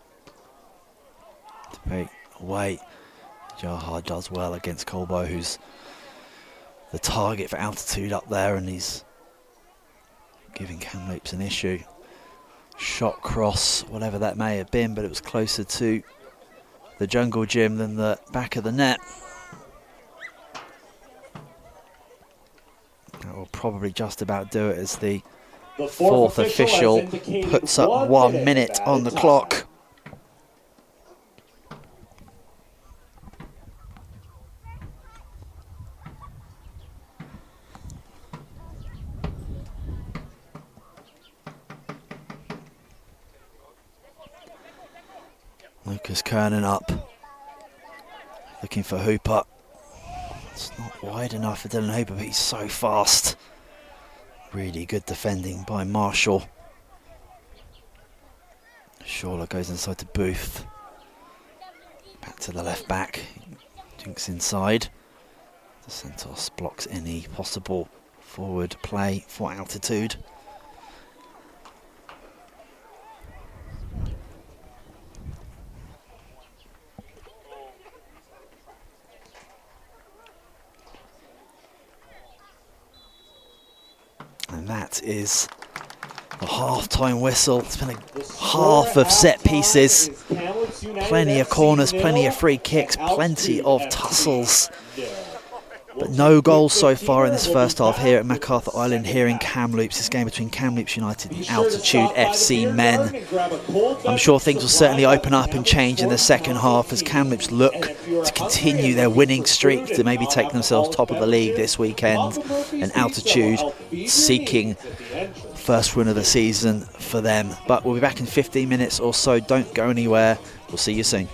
debate away. Jaha does well against Colbo, who's the target for Altitude up there, and he's giving Kamloops an issue. Shot cross, whatever that may have been, but it was closer to the jungle gym than the back of the net. That will probably just about do it as the fourth official puts up 1 minute on the clock. Lucas Kernan up, looking for Hooper. It's not wide enough for Dylan Hooper, but he's so fast. Really good defending by Marshall. Shawler goes inside to Booth. Back to the left back. Jinks inside. De Santos blocks any possible forward play for Altitude. And that is the half-time whistle. It's been a half of set pieces. Plenty of corners, plenty of free kicks, plenty of tussles. But no goals so far in this first half here at MacArthur Island, here in Kamloops. This game between Kamloops United and Altitude FC men. I'm sure things will certainly open up and change in the second half as Kamloops look to continue their winning streak, to maybe take themselves top of the league this weekend. And Altitude seeking first win of the season for them. But we'll be back in 15 minutes or so. Don't go anywhere. We'll see you soon.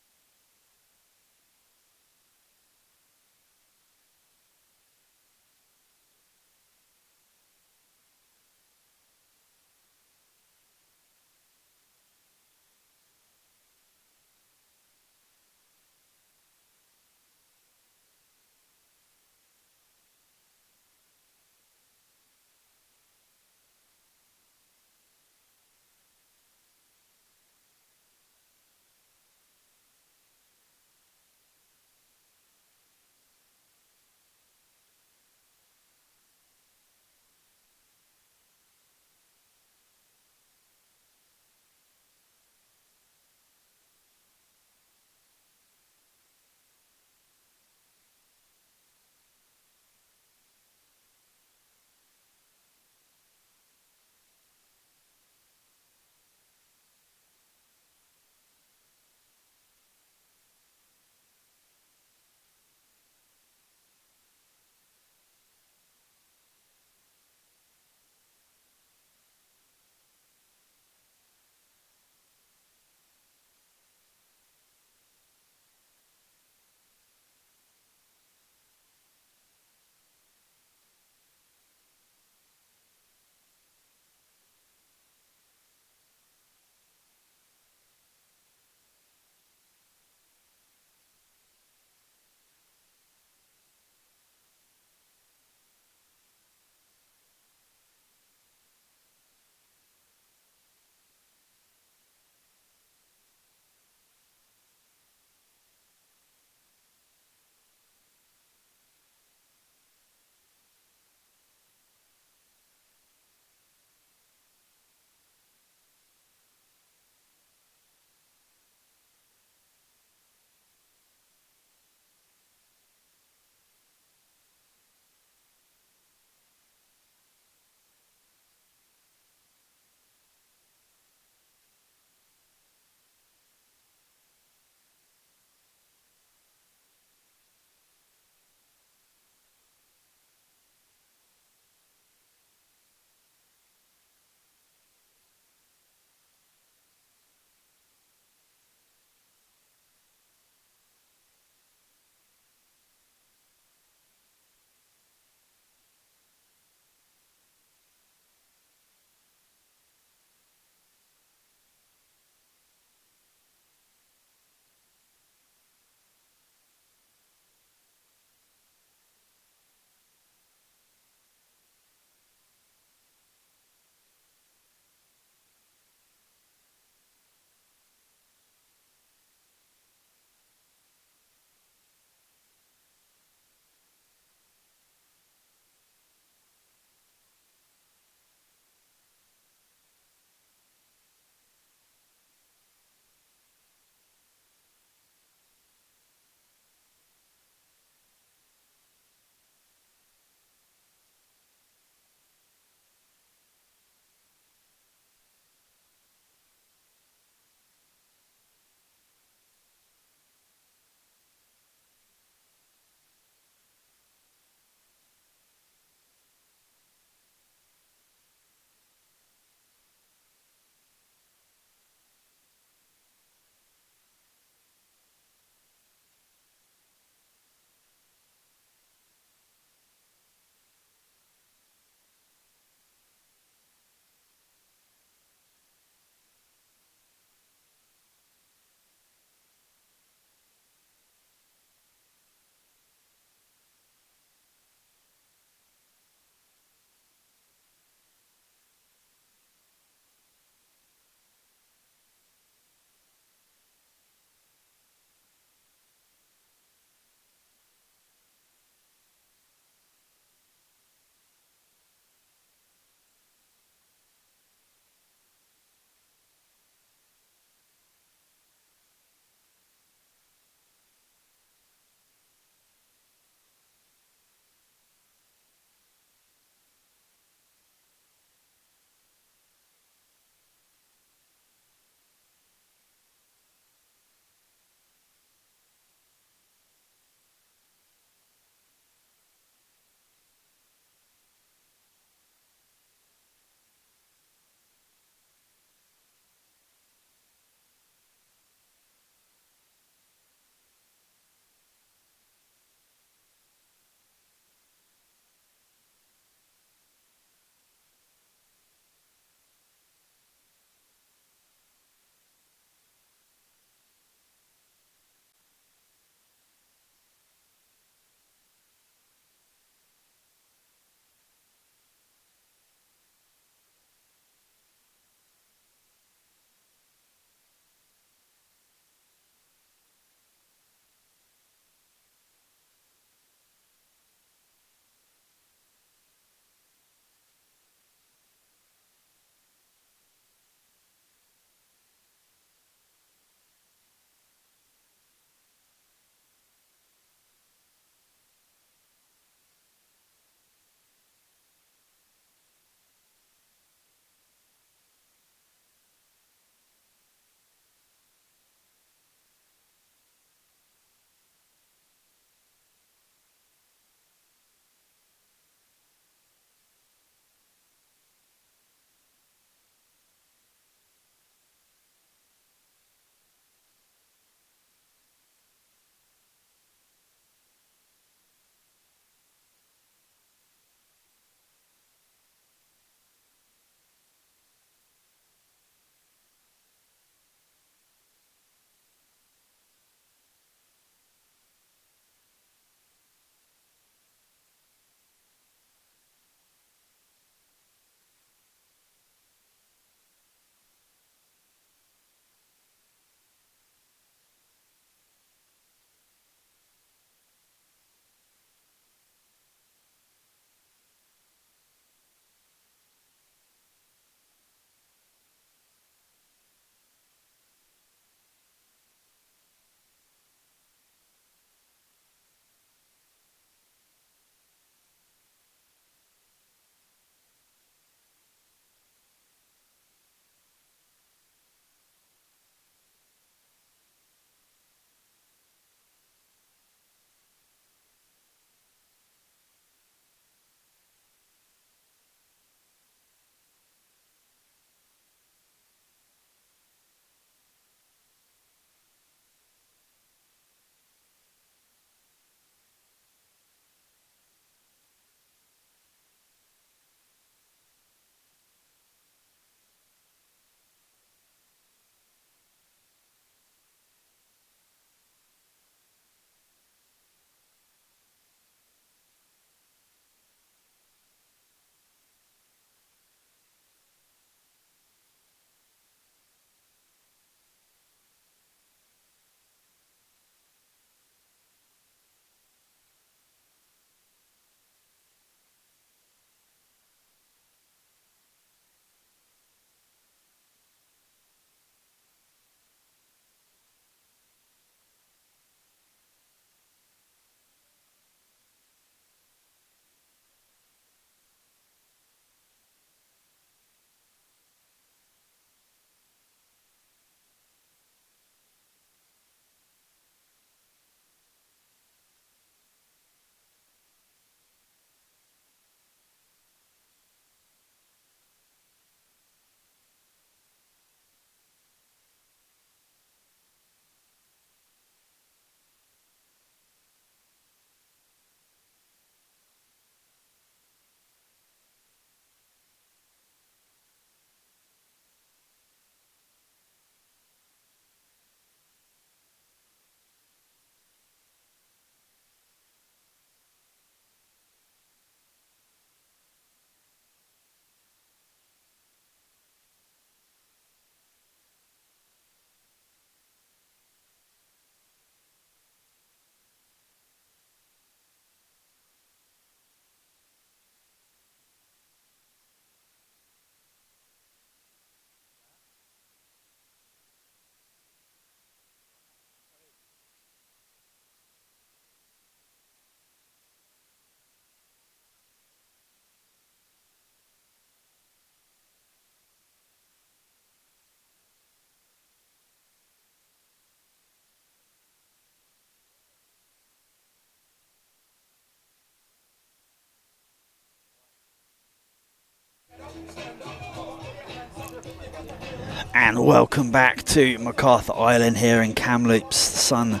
And welcome back to MacArthur Island here in Kamloops. The sun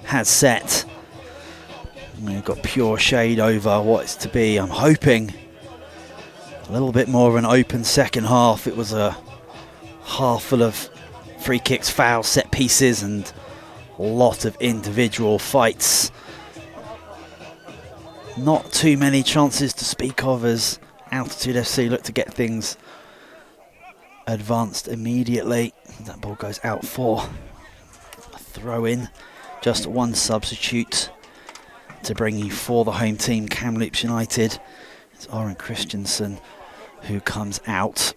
has set. We've got pure shade over what it's to be. I'm hoping a little bit more of an open second half. It was a half full of free kicks, fouls, set pieces, and a lot of individual fights. Not too many chances to speak of as Altitude FC look to get things advanced immediately. That ball goes out for a throw in. Just one substitute to bring you for the home team, Kamloops United. It's Aaron Christensen who comes out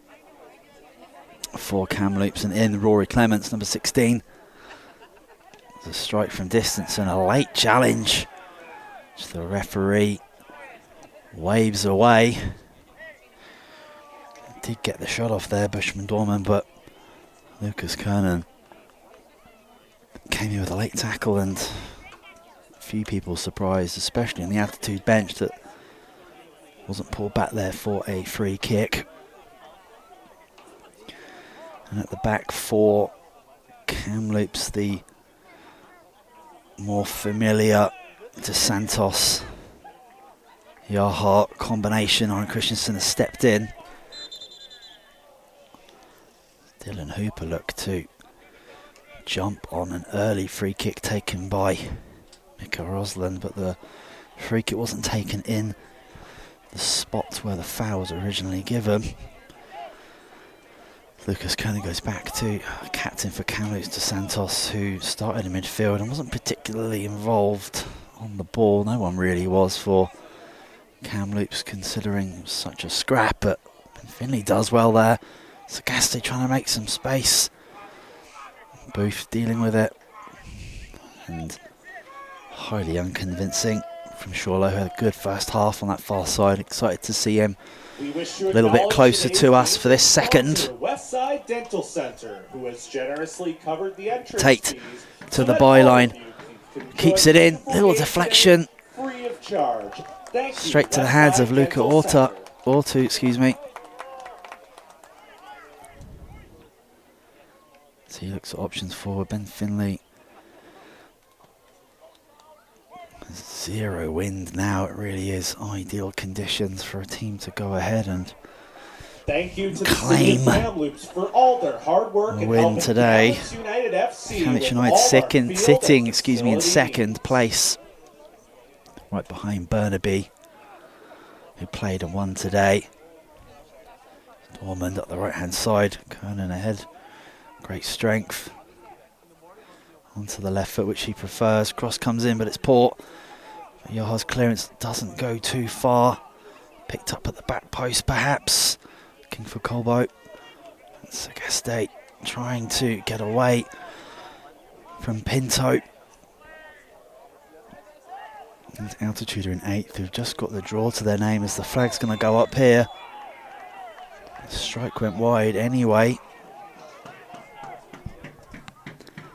for Kamloops, and in Rory Clements, number 16. There's a strike from distance and a late challenge, which the referee waves away. Did get the shot off there, Bushman Dorman, but Lucas Kernan came in with a late tackle, and a few people surprised, especially in the Altitude bench, that wasn't pulled back there for a free kick. And at the back for Kamloops, the more familiar to Santos Yaha combination. Aaron Christensen has stepped in. Dylan Hooper looked to jump on an early free kick taken by Mika Rosland, but the free kick wasn't taken in the spot where the foul was originally given. Lucas Kernan goes back to captain for Kamloops, to Santos, who started in midfield and wasn't particularly involved on the ball. No one really was for Kamloops, considering it was such a scrap, but Finley does well there. Sagasti trying to make some space. Booth dealing with it. And highly unconvincing from Shawlow, who had a good first half on that far side. Excited to see him a little bit closer to us for this second. Westside Dental Center, who has generously covered the entrance Tate to the byline. Keeps it in. Little deflection. Free of charge. Straight to the hands of Luca Ortu, excuse me. So he looks at options forward. Ben Finley. Zero wind now. It really is ideal conditions for a team to go ahead and thank you to claim the Kamloops for all their hard work and win today. Kamloops United FC Kamloops United sitting in second place, right behind Burnaby, who played and won today. Dormand up the right hand side, Kernan ahead, great strength. Onto the left foot, which he prefers. Cross comes in, but it's poor. Yaha's clearance doesn't go too far. Picked up at the back post, perhaps. Looking for Colbo. Sagasti trying to get away from Pinto. And Altitude are in 8th, who've just got the draw to their name as the flag's going to go up here. The strike went wide anyway.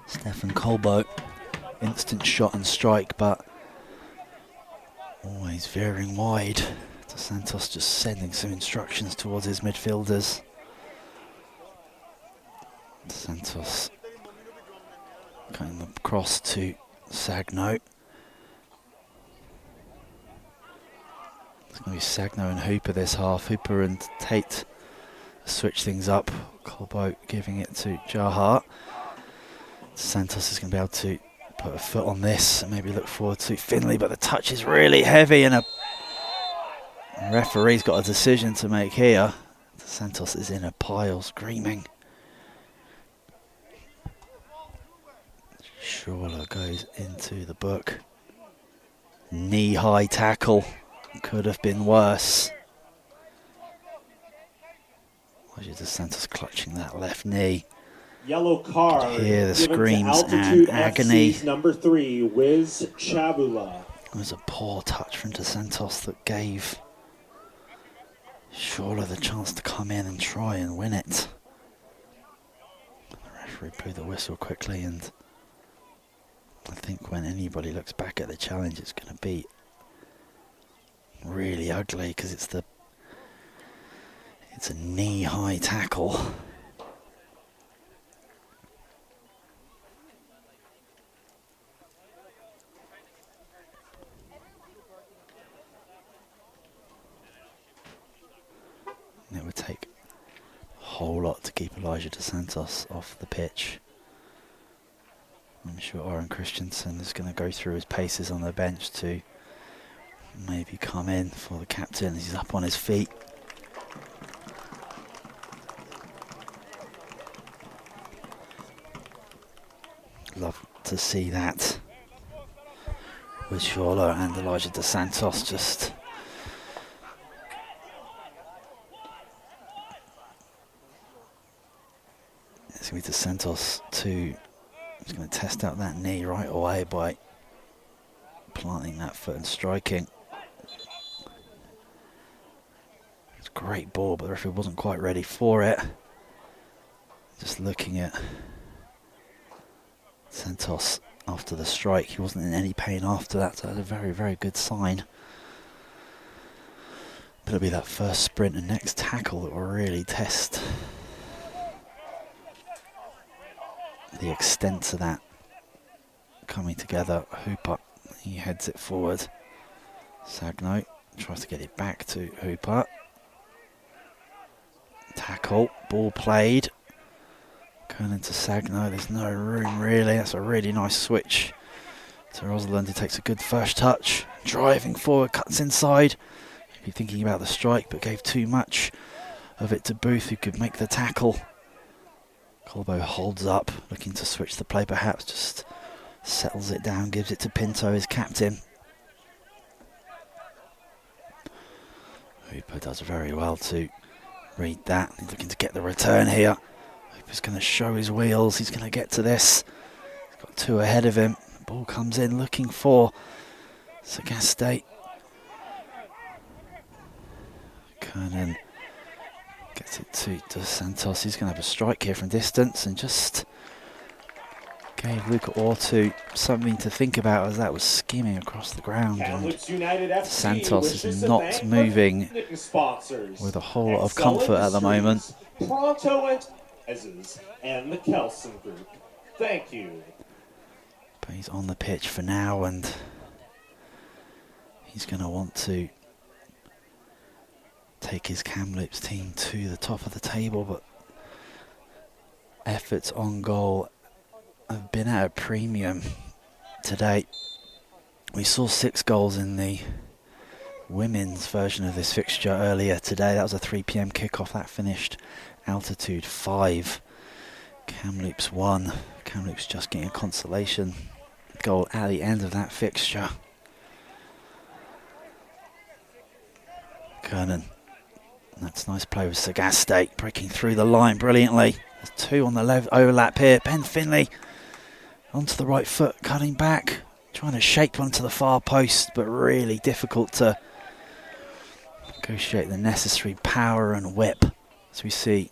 Stefan Colbo, instant shot and strike, but always veering wide. To Santos just sending some instructions towards his midfielders. Santos going across to Sagno. It's going to be Sagno and Hooper this half. Hooper and Tate switch things up. Colbo giving it to Jaha. Santos is going to be able to put a foot on this and maybe look forward to Finley, but the touch is really heavy and a referee's got a decision to make here. Santos is in a pile screaming. Shawler goes into the book. Knee-high tackle. Could have been worse. Watch it, Santos clutching that left knee. Yellow card. Hear the screams and agony. FC's number 3, Wiz Chabula. It was a poor touch from DeSantos that gave Shawler the chance to come in and try and win it. The referee blew the whistle quickly, and I think when anybody looks back at the challenge, it's going to be really ugly because it's a knee-high tackle. keep Elijah Dos Santos off the pitch. I'm sure Oren Christensen is going to go through his paces on the bench to maybe come in for the captain. He's up on his feet. Love to see that with Shola and Elijah Dos Santos just it's going to be Dos Santos he's going to test out that knee right away by planting that foot and striking. It's a great ball, but the referee wasn't quite ready for it. Just looking at Santos after the strike, he wasn't in any pain after that, so that's a very, very good sign. But it'll be that first sprint and next tackle that will really test the extent to that coming together. Hooper, he heads it forward. Sagno tries to get it back to Hooper. Tackle, ball played. Going into Sagno, there's no room really. That's a really nice switch to Rosalind, who takes a good first touch. Driving forward, cuts inside. Maybe thinking about the strike, but gave too much of it to Booth, who could make the tackle. Colbo holds up, looking to switch the play perhaps, just settles it down, gives it to Pinto, his captain. Hooper does very well to read that. He's looking to get the return here. Hooper's going to show his wheels, he's going to get to this. He's got two ahead of him. The ball comes in looking for Sagaste. Kernan gets it to Dos Santos. He's going to have a strike here from distance and just gave Luca Ortu something to think about as that was skimming across the ground. Kamloops And United FC Santos is not moving with a whole lot of comfort at the moment. Pronto and the Kelson Group. Thank you. But he's on the pitch for now, and he's going to want to take his Kamloops team to the top of the table, but efforts on goal have been at a premium today. We saw 6 goals in the women's version of this fixture earlier today. That was a 3 PM kickoff. That finished altitude 5. Kamloops 1. Kamloops just getting a consolation goal at the end of that fixture. Kernan. That's nice play with Sagaste, breaking through the line brilliantly. There's 2 on the left overlap here. Ben Finley onto the right foot, cutting back, trying to shake one to the far post, but really difficult to negotiate the necessary power and whip. As we see,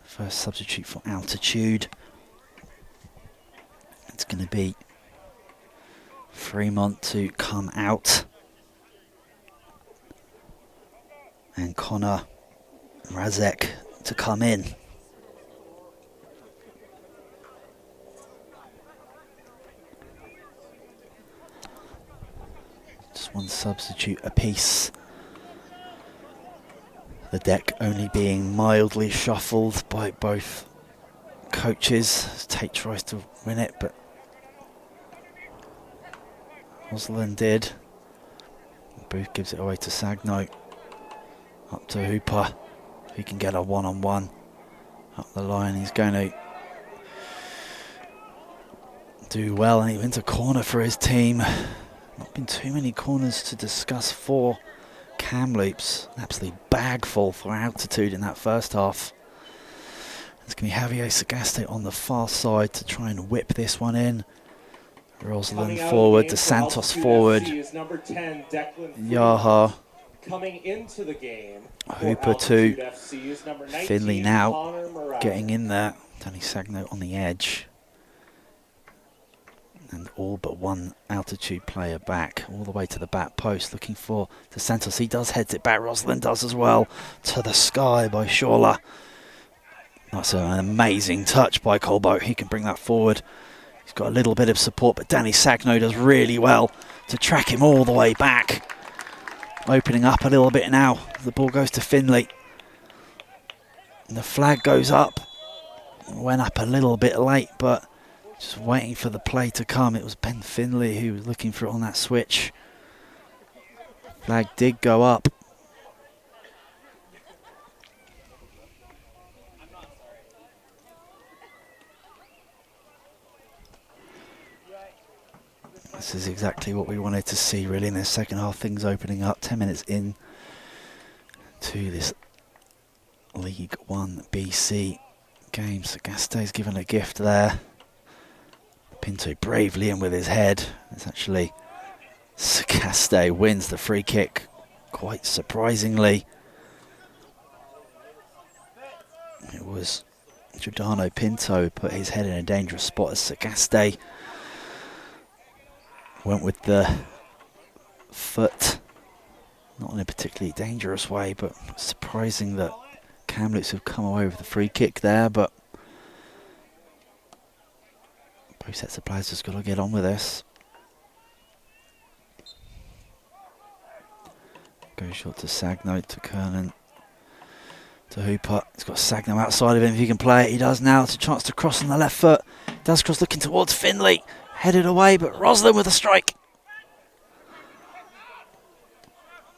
first substitute for altitude. It's going to be Fremont to come out. And Connor Razek to come in. Just one substitute apiece. The deck only being mildly shuffled by both coaches. Tate tries to win it, but Rosalind did. Booth gives it away to Sagno. Up to Hooper. He can get a one-on-one up the line. He's going to do well, and he wins a corner for his team. Not been too many corners to discuss for Kamloops. An absolute bag full for altitude in that first half. It's going to be Javier Sagaste on the far side to try and whip this one in. Rosalind forward, Dos Santos forward. Yaha. Coming into the game, Hooper to Finley now getting in there. Danny Sagno on the edge. And all but one altitude player back, all the way to the back post, looking for Dos Santos. He does heads it back. Rosalind does as well. To the sky by Shola. That's an amazing touch by Colbo. He can bring that forward. He's got a little bit of support, but Danny Sagno does really well to track him all the way back. Opening up a little bit now. The ball goes to Finley. And the flag goes up. Went up a little bit late, but just waiting for the play to come. It was Ben Finley who was looking for it on that switch. Flag did go up. This is exactly what we wanted to see really in the second half. Things opening up. 10 minutes in to this League 1 BC game. Sagaste's given a gift there. Pinto bravely in with his head. It's actually Sagaste wins the free kick quite surprisingly. It was Giordano Pinto who put his head in a dangerous spot as Sagaste went with the foot, not in a particularly dangerous way, but surprising that Kamloops have come away with the free kick there, but both sets of players just got to get on with this. Goes short to Sagno, to Kernan, to Hooper. He's got Sagno outside of him if he can play it. He does now. It's a chance to cross on the left foot. Does cross looking towards Finley. Headed away, but Roslin with a strike.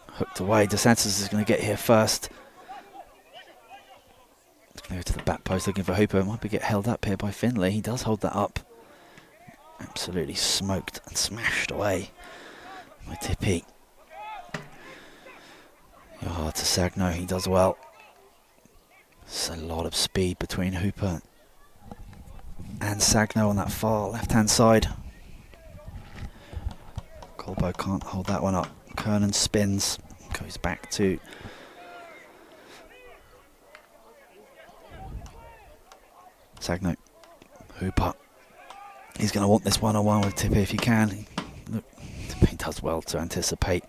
Hooked away. DeSantis is going to get here first. He's going to go to the back post looking for Hooper. Might be get held up here by Finley. He does hold that up. Absolutely smoked and smashed away by Tippy. Oh, to Sagno, he does well. There's a lot of speed between Hooper and Sagno on that far left-hand side. Colbo can't hold that one up. Kernan spins, goes back to Sagno. Hooper. He's going to want this one-on-one with Tippy if he can. Look, Tippy does well to anticipate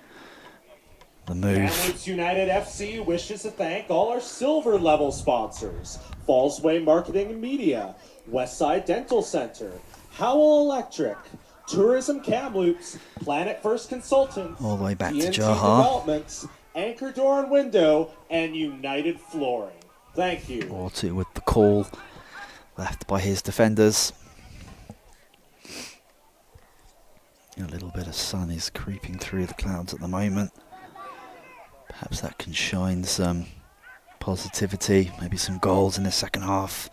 the move. Kamloops United FC wishes to thank all our silver level sponsors: Fallsway Marketing and Media, Westside Dental Center, Howell Electric, Tourism Kamloops, Planet First Consultants, all the way back TNT to Jaha. Developments, Anchor Door and Window, and United Flooring. Thank you. Or two with the call left by his defenders. A little bit of sun is creeping through the clouds at the moment. Perhaps that can shine some positivity, maybe some goals in the second half.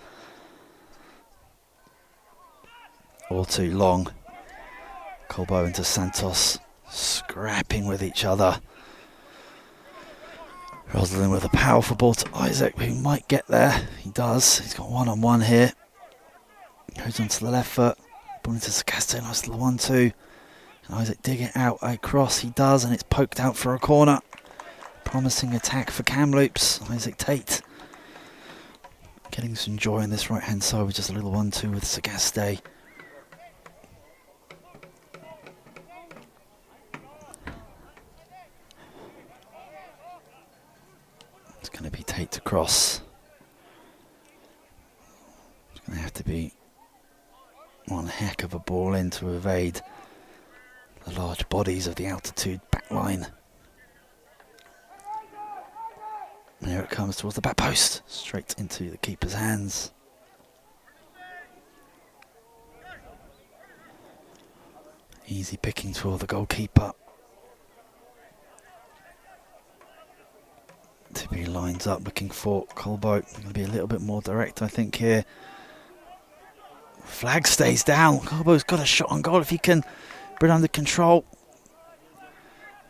All too long. Colbo into Santos, scrapping with each other. Roslin with a powerful ball to Isaac, who might get there. He does. He's got one-on-one here. Goes onto the left foot. Ball into Sagaste, nice little 1-2. And Isaac digging it out across. He does, and it's poked out for a corner. Promising attack for Kamloops. Isaac Tate getting some joy on this right-hand side with just a little 1-2 with Sagaste. It's going to be Tate to cross. It's going to have to be one heck of a ball in to evade the large bodies of the altitude back line. And here it comes towards the back post, straight into the keeper's hands. Easy picking for the goalkeeper. Tippy lines up looking for Colbo. Going to be a little bit more direct, I think, here. Flag stays down. Colbo's got a shot on goal if he can bring under control.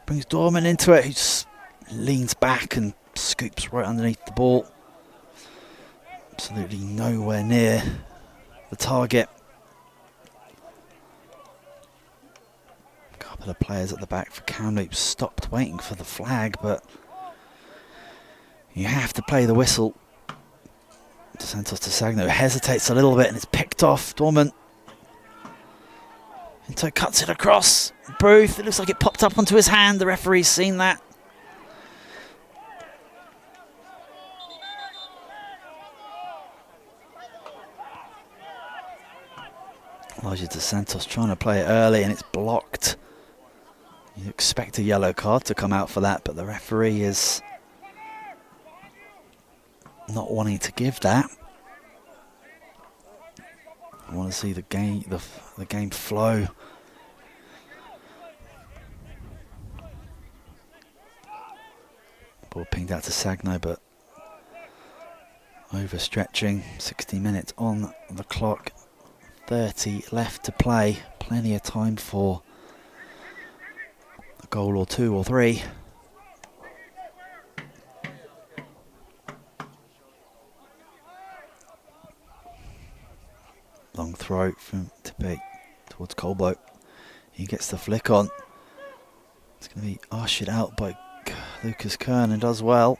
Brings Dorman into it, who leans back and scoops right underneath the ball. Absolutely nowhere near the target. A couple of players at the back for Kamloops stopped waiting for the flag, but you have to play the whistle. Santos to Sagno hesitates a little bit and it's picked off. Dorman Pinto cuts it across. Booth, it looks like it popped up onto his hand. The referee's seen that. Elijah De Santos trying to play it early and it's blocked. You expect a yellow card to come out for that, but the referee is not wanting to give that. I want to see the game flow. Ball pinged out to Sagno, but overstretching. 60 minutes on the clock, 30 left to play. Plenty of time for a goal or two or three. Long throw from Tippett towards Colbo. He gets the flick on. It's going to be ushered out by Lucas Kern and does well.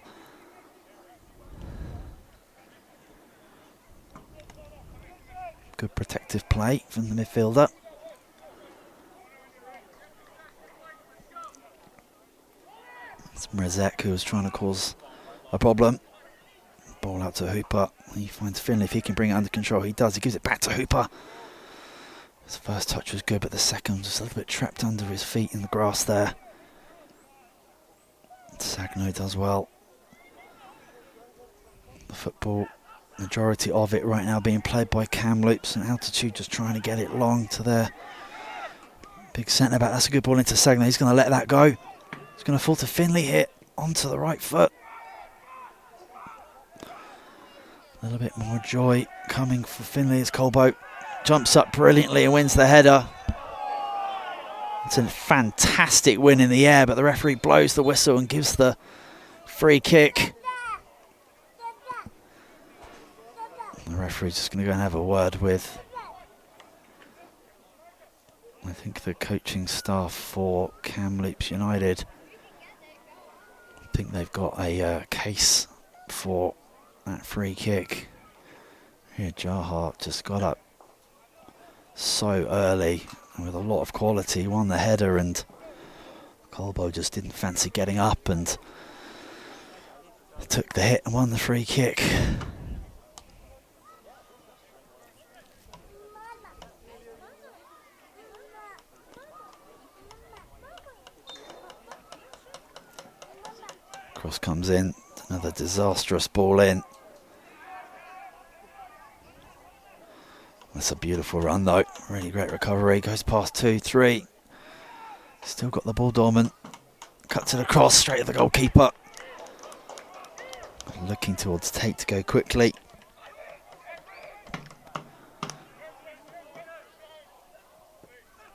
Good protective play from the midfielder. It's Mrazek who was trying to cause a problem. Ball out to Hooper. He finds Finlay. If he can bring it under control, he does. He gives it back to Hooper. His first touch was good, but the second was just a little bit trapped under his feet in the grass there. Sagno does well. The football, majority of it right now being played by Kamloops, and Altitude just trying to get it long to their big centre back. That's a good ball into Sagno. He's going to let that go. It's going to fall to Finlay here onto the right foot. A little bit more joy coming for Finlay as Colbo jumps up brilliantly and wins the header. It's a fantastic win in the air, but the referee blows the whistle and gives the free kick. The referee's just going to go and have a word with, I think, the coaching staff for Kamloops United. I think they've got a case for that free kick. Here, Jaha just got up so early and with a lot of quality, won the header, and Colbo just didn't fancy getting up and took the hit and won the free kick. Cross comes in, another disastrous ball in. That's a beautiful run though, really great recovery, goes past 2-3. Still got the ball dormant, cuts it across straight at the goalkeeper. Looking towards Tate to go quickly.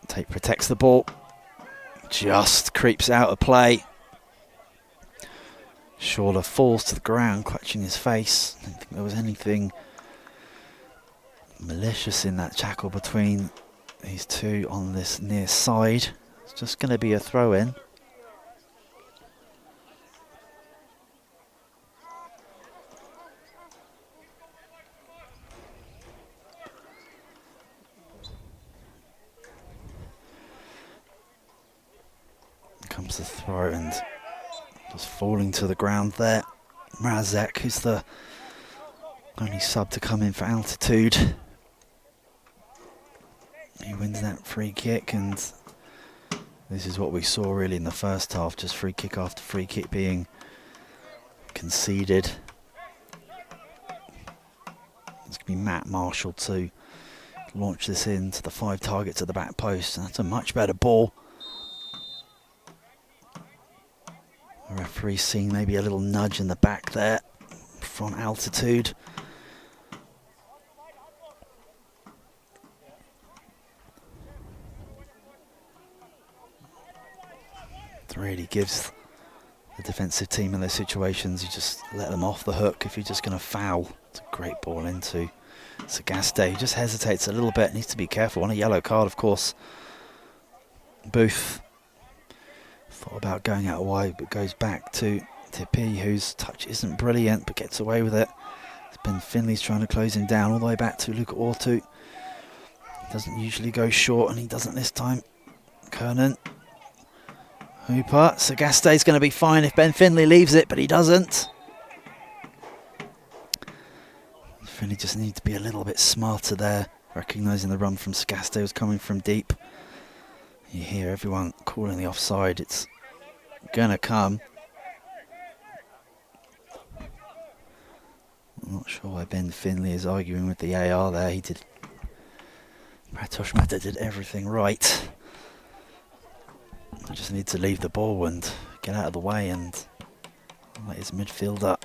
Tate protects the ball, just creeps out of play. Shawler falls to the ground, clutching his face. I don't think there was anything malicious in that tackle between these two on this near side. It's just going to be a throw in. Comes the throw and just falling to the ground there. Mrazek, who's the only sub to come in for Altitude. He wins that free kick, and this is what we saw really in the first half, just free kick after free kick being conceded. It's going to be Matt Marshall to launch this into the 5 targets at the back post, and that's a much better ball. The referee seeing maybe a little nudge in the back there from Altitude. It really gives the defensive team in those situations, you just let them off the hook if you're just going to foul. It's a great ball into Sagaste. He just hesitates a little bit, needs to be careful. On a yellow card, of course. Booth thought about going out wide, but goes back to Tippett, whose touch isn't brilliant, but gets away with it. It's been Finley's trying to close him down all the way back to Luca Ortu. He doesn't usually go short, and he doesn't this time. Kernan. Hooper. Sagaste's going to be fine if Ben Finley leaves it, but he doesn't. Finley just needs to be a little bit smarter there, recognising the run from Sagaste was coming from deep. You hear everyone calling the offside. It's going to come. Sure why Ben Finley is arguing with the AR there. He did. Pratosh Mehta did everything right. I just need to leave the ball and get out of the way and let his midfielder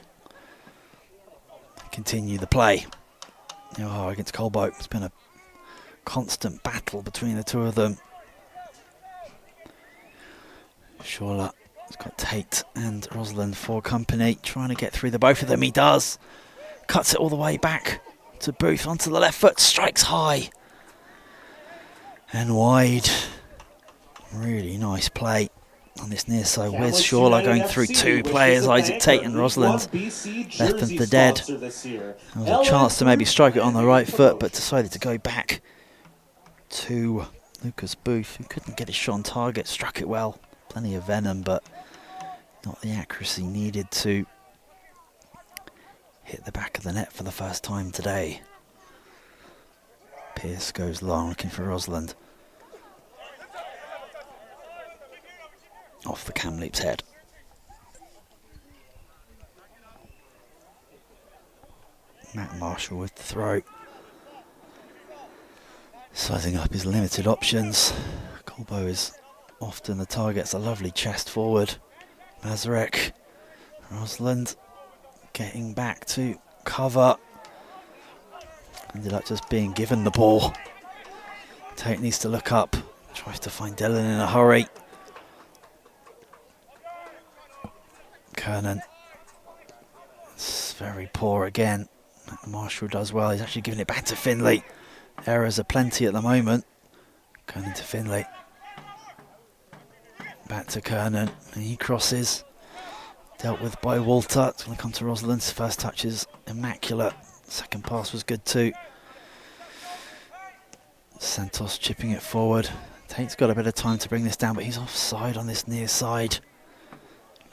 continue the play. Oh, against Colbo, it's been a constant battle between the two of them. Shawla has got Tate and Rosalind for company, trying to get through the both of them. He does. Cuts it all the way back to Booth onto the left foot, strikes high and wide. Really nice play on this near side. Where's Shawla going through two players, Isaac Tate and Rosalind, left them for dead. There was a chance to maybe strike it on the right foot, but decided to go back to Lucas Booth, who couldn't get his shot on target. Struck it well, plenty of venom, but not the accuracy needed to hit the back of the net for the first time today. Pearce goes long, looking for Rosalind. Off the Kamloops head. Matt Marshall with the throw. Sizing up his limited options. Colbo is often the target. It's a lovely chest forward. Mazarek. Rosalind getting back to cover. Ended up just being given the ball. Tate needs to look up. Tries to find Dylan in a hurry. Kernan. It's very poor again. Marshall does well. He's actually giving it back to Finley. Errors are plenty at the moment. Kernan to Finley. Back to Kernan. And he crosses. Dealt with by Walter. It's going to come to Rosalind's. First touch is immaculate. Second pass was good too. Santos chipping it forward. Tate's got a bit of time to bring this down, but he's offside on this near side.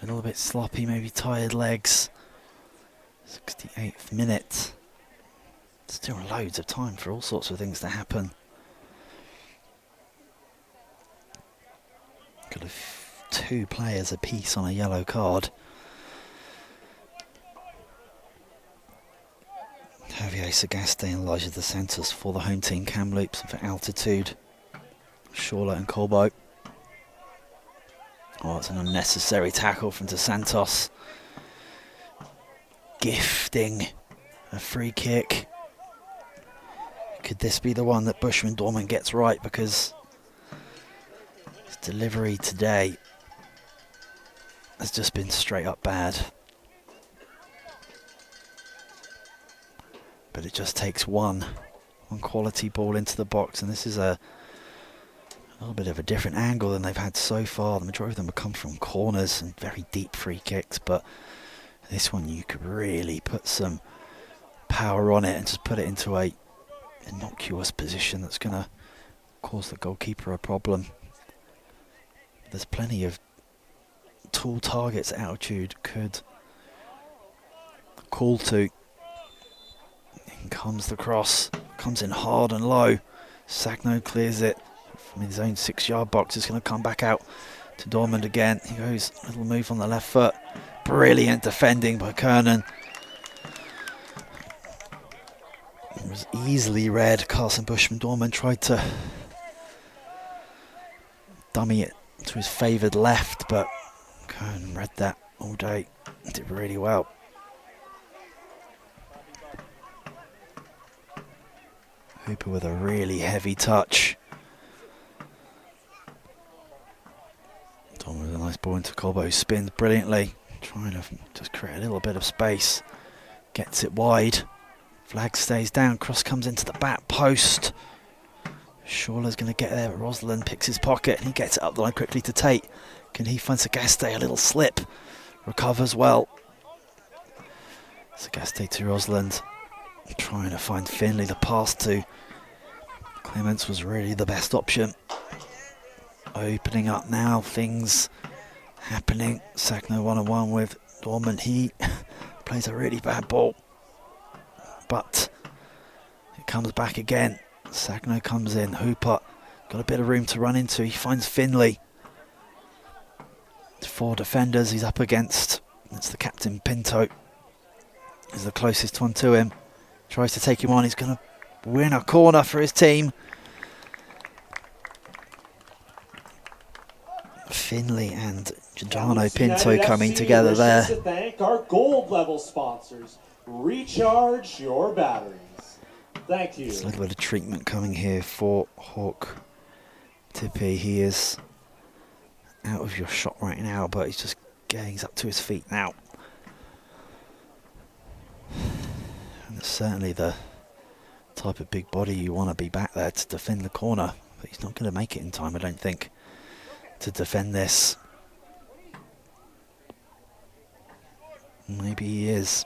A little bit sloppy, maybe tired legs. 68th minute. Still loads of time for all sorts of things to happen. Got two players apiece on a yellow card. Javier Sagaste and Elijah Dos Santos for the home team. Kamloops for Altitude. Shawla and Colbo. Oh, it's an unnecessary tackle from Dos Santos. Gifting a free kick. Could this be the one that Bushman Dorman gets right? Because his delivery today has just been straight up bad. But it just takes one quality ball into the box, and this is a little bit of a different angle than they've had so far. The majority of them have come from corners and very deep free kicks, but this one you could really put some power on it and just put it into a innocuous position that's going to cause the goalkeeper a problem. There's plenty of tall targets Altitude could call to. In comes the cross, comes in hard and low. Sagno clears it from his own 6-yard box. It's going to come back out to Dormand again. He goes, a little move on the left foot. Brilliant defending by Kernan. It was easily read. Carson Bushman Dormand tried to dummy it to his favoured left, but Kernan read that all day. Did really well. Hooper with a really heavy touch. Tom with a nice ball into Colbo, who spins brilliantly, trying to just create a little bit of space. Gets it wide. Flag stays down. Cross comes into the back post. Shawla's going to get there, but Rosalind picks his pocket and he gets it up the line quickly to Tate. Can he find Sagaste? A little slip. Recovers well. Sagaste to Rosalind. Trying to find Finley. The pass to Clements was really the best option. Opening up now, things happening. Sagno 1-on-1 with Dorman. He plays a really bad ball, but it comes back again. Sagno comes in. Hooper got a bit of room to run into. He finds Finley. 4 defenders he's up against. It's the captain Pinto. is the closest one to him. Tries to take him on. He's going to win a corner for his team. Finley and Giordano Pinto coming together there. To thank our gold level sponsors. Recharge your batteries. Thank you. There's a little bit of treatment coming here for Hawk Tippy. He is out of your shot right now, but he's just getting up to his feet now. And it's certainly the type of big body you want to be back there to defend the corner, but he's not going to make it in time, I don't think, to defend this. Maybe he is,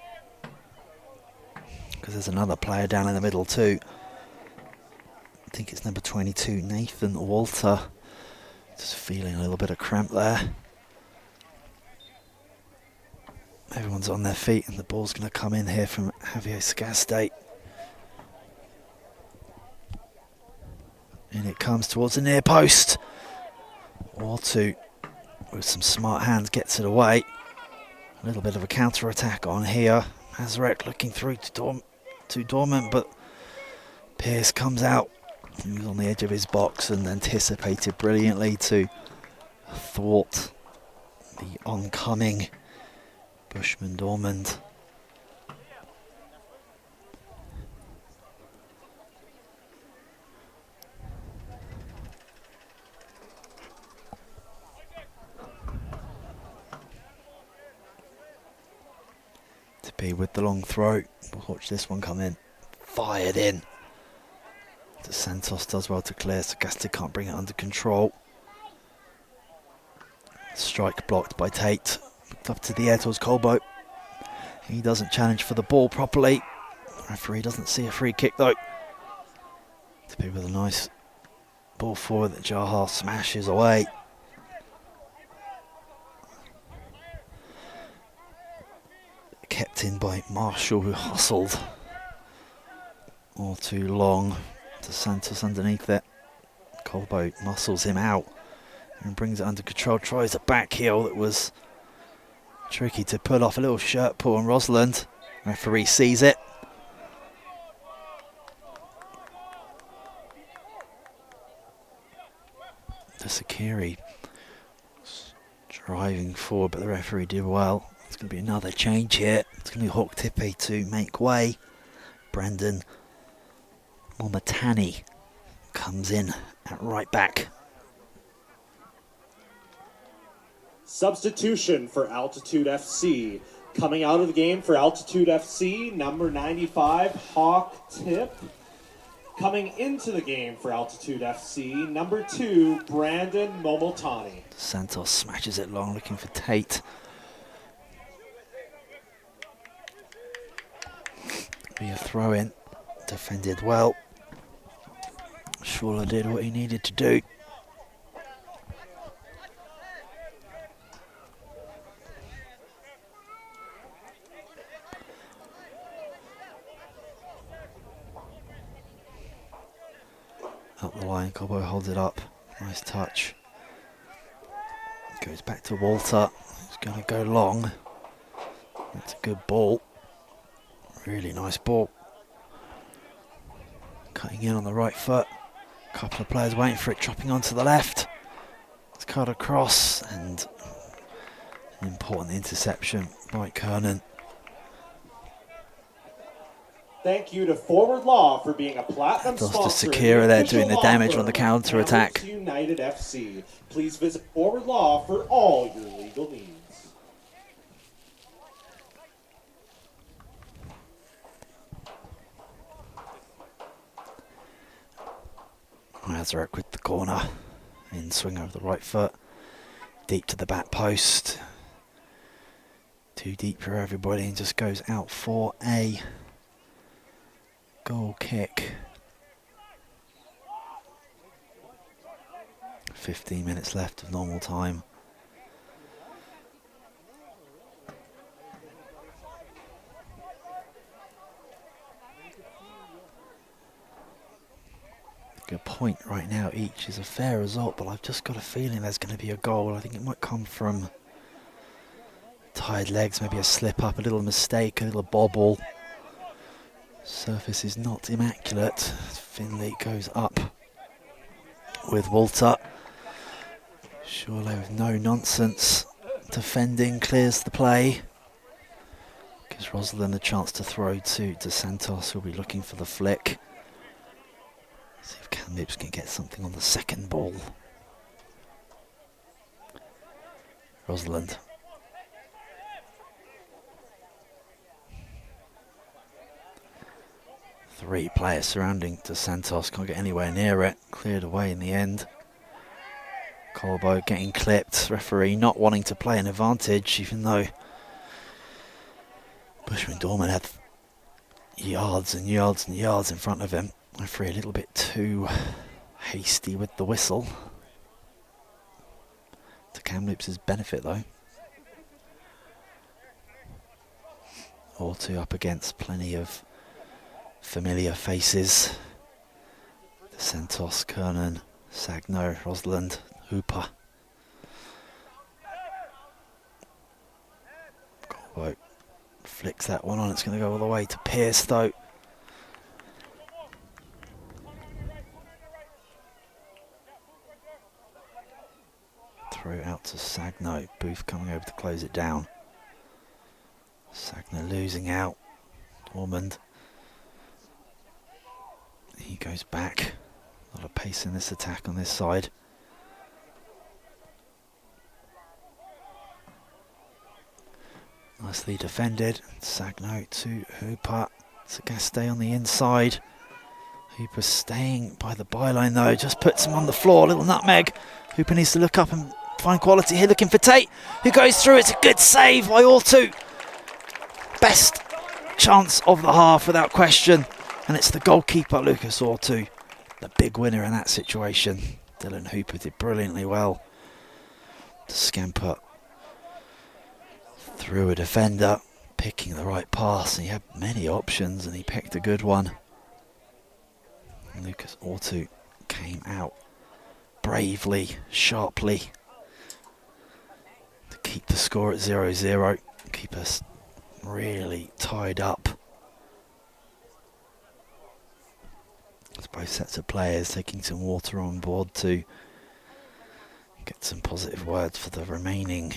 because there's another player down in the middle too. I think it's number 22, Nathan Walter. Just feeling a little bit of cramp there. Everyone's on their feet and the ball's going to come in here from Javier Scaste. And it comes towards the near post. Walter, with some smart hands, gets it away. A little bit of a counter-attack on here. Mazarek looking through to Dorman, but Pearce comes out. He was on the edge of his box and anticipated brilliantly to thwart the oncoming Bushman Dormand. To be with the long throw. We'll watch this one come in. Fired in. Santos does well to clear. Sagasti can't bring it under control. Strike blocked by Tate. Looked up to the air towards Colbo. He doesn't challenge for the ball properly. The referee doesn't see a free kick though. To be with a nice ball forward that Jaha smashes away. Kept in by Marshall, who hustled all too long. To Santos underneath it. Colbo muscles him out and brings it under control. Tries a back heel that was tricky to pull off. A little shirt pull on Rosalind. Referee sees it. The Sakiri driving forward, but the referee did well. It's going to be another change here. It's going to be Hawk Tippy to make way. Brandon Momatani comes in at right back. Substitution for Altitude FC. Coming out of the game for Altitude FC, number 95, Hawk Tip. Coming into the game for Altitude FC, number 2, Brandon Momotani. Santos smashes it long, looking for Tate. Be a throw in. Defended well. Shula did what he needed to do. Up the line, Colbo holds it up. Nice touch. Goes back to Walter. He's going to go long. That's a good ball. Really nice ball. Cutting in on the right foot. A couple of players waiting for it, dropping onto the left. It's cut across and an important interception by Kernan. Thank you to Forward Law for being a platinum sponsor. Sakira there doing the damage on the counter attack. United FC. Please visit Forward Law for all your legal needs. Mazarek with the corner. In swing over the right foot. Deep to the back post. Too deep for everybody and just goes out for a goal kick. 15 minutes left of normal time. A point right now each is a fair result, but I've just got a feeling there's going to be a goal. I think it might come from Tired legs, maybe a slip up, a little mistake, a little bobble. Surface is not immaculate. Finley goes up with Walter. Surely with no nonsense defending, clears the play. Gives Rosalind a chance to throw to Santos, who'll be looking for the flick. See if Kamloops can get something on the second ball. Rosalind. Three players surrounding De Santos, can't get anywhere near it. Cleared away in the end. Colbo getting clipped. Referee not wanting to play an advantage, even though Bushman Dorman had yards and yards and yards in front of him. Referee a little bit too hasty with the whistle. To Kamloops' benefit though. All two up against plenty of familiar faces. De Santos, Kernan, Sagno, Rosalind, Hooper. Colbo flicks that one on, it's going to go all the way to Pearce though. Throw out to Sagno, Booth coming over to close it down. Sagno losing out, Ormond. He goes back, a lot of pace in this attack on this side. Nicely defended, Sagno to Hooper, Sagaste on the inside. Hooper staying by the byline though, just puts him on the floor, little nutmeg. Hooper needs to look up and find quality here, looking for Tate, who goes through. It's a good save by Ortu. Best chance of the half without question. And it's the goalkeeper, Lucas Ortu, the big winner in that situation. Dylan Hooper did brilliantly well to scamper through a defender, picking the right pass. And he had many options and he picked a good one. And Lucas Ortu came out bravely, sharply to keep the score at 0-0, keep us really tied up. It's both sets of players taking some water on board to get some positive words for the remaining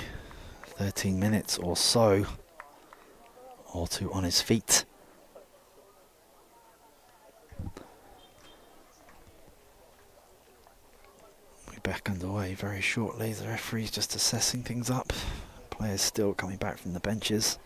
13 minutes or so. Ortu on his feet. We're back underway very shortly. The referee's just assessing things up. Players still coming back from the benches.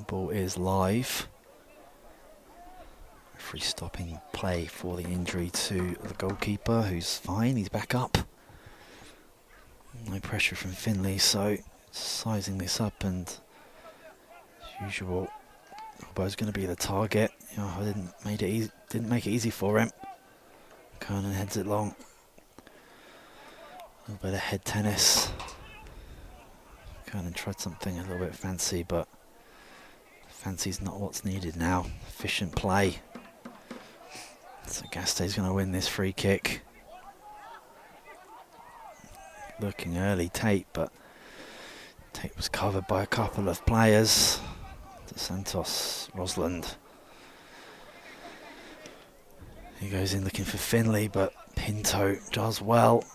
Ball is live. Referee stopping play for the injury to the goalkeeper, who's fine, he's back up. No pressure from Finley, so sizing this up, and as usual, Colbo's going to be the target. I didn't make it easy for him. Kernan heads it long. A little bit of head tennis. Kernan tried something a little bit fancy, but fancy's not what's needed now. Efficient play. So Gaste's going to win this free kick. Looking early Tate, but Tate was covered by a couple of players. De Santos, Rosalind. He goes in looking for Finley, but Pinto does well.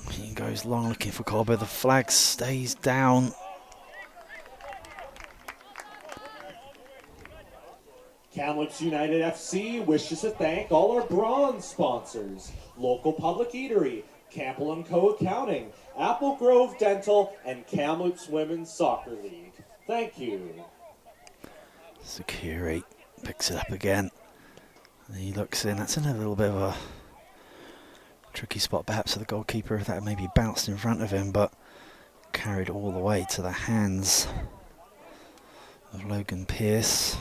He goes long looking for Colbo. The flag stays down. Kamloops United FC wishes to thank all our bronze sponsors: Local Public Eatery, Campbell & Co. Accounting, Apple Grove Dental, and Kamloops Women's Soccer League. Thank you. Sakiri picks it up again. And he looks in. That's in a little bit of a tricky spot perhaps for the goalkeeper, if that maybe bounced in front of him, but carried all the way to the hands of Logan Pierce.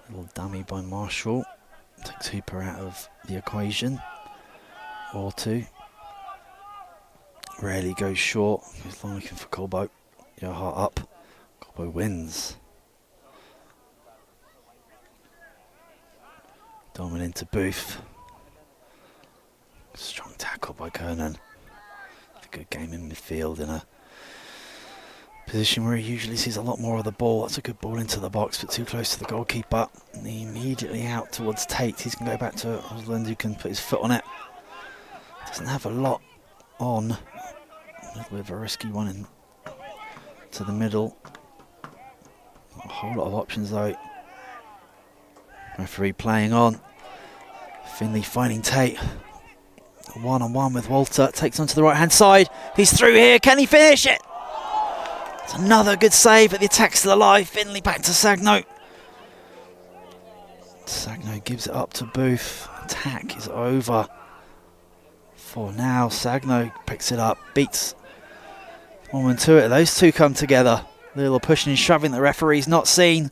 Little dummy by Marshall. Takes Hooper out of the equation. Or two. Rarely goes short. He's long looking for Colbo. Your heart up. Colbo wins. Dorman into Booth. Strong tackle by Kernan. A good game in midfield in a position where he usually sees a lot more of the ball. That's a good ball into the box, but too close to the goalkeeper. And immediately out towards Tate. He's going to go back to Osland, who can put his foot on it. Doesn't have a lot on. A little bit of a risky one in to the middle. Not a whole lot of options though. Referee playing on. Finley finding Tate. One-on-one with Walter. Takes onto the right-hand side. He's through here. Can he finish it? It's another good save, but the attack's still alive. Finley back to Sagno. Sagno gives it up to Booth. Attack is over. For now, Sagno picks it up. Beats 1-2 it. Those two come together. A little pushing and shoving the referee's not seen.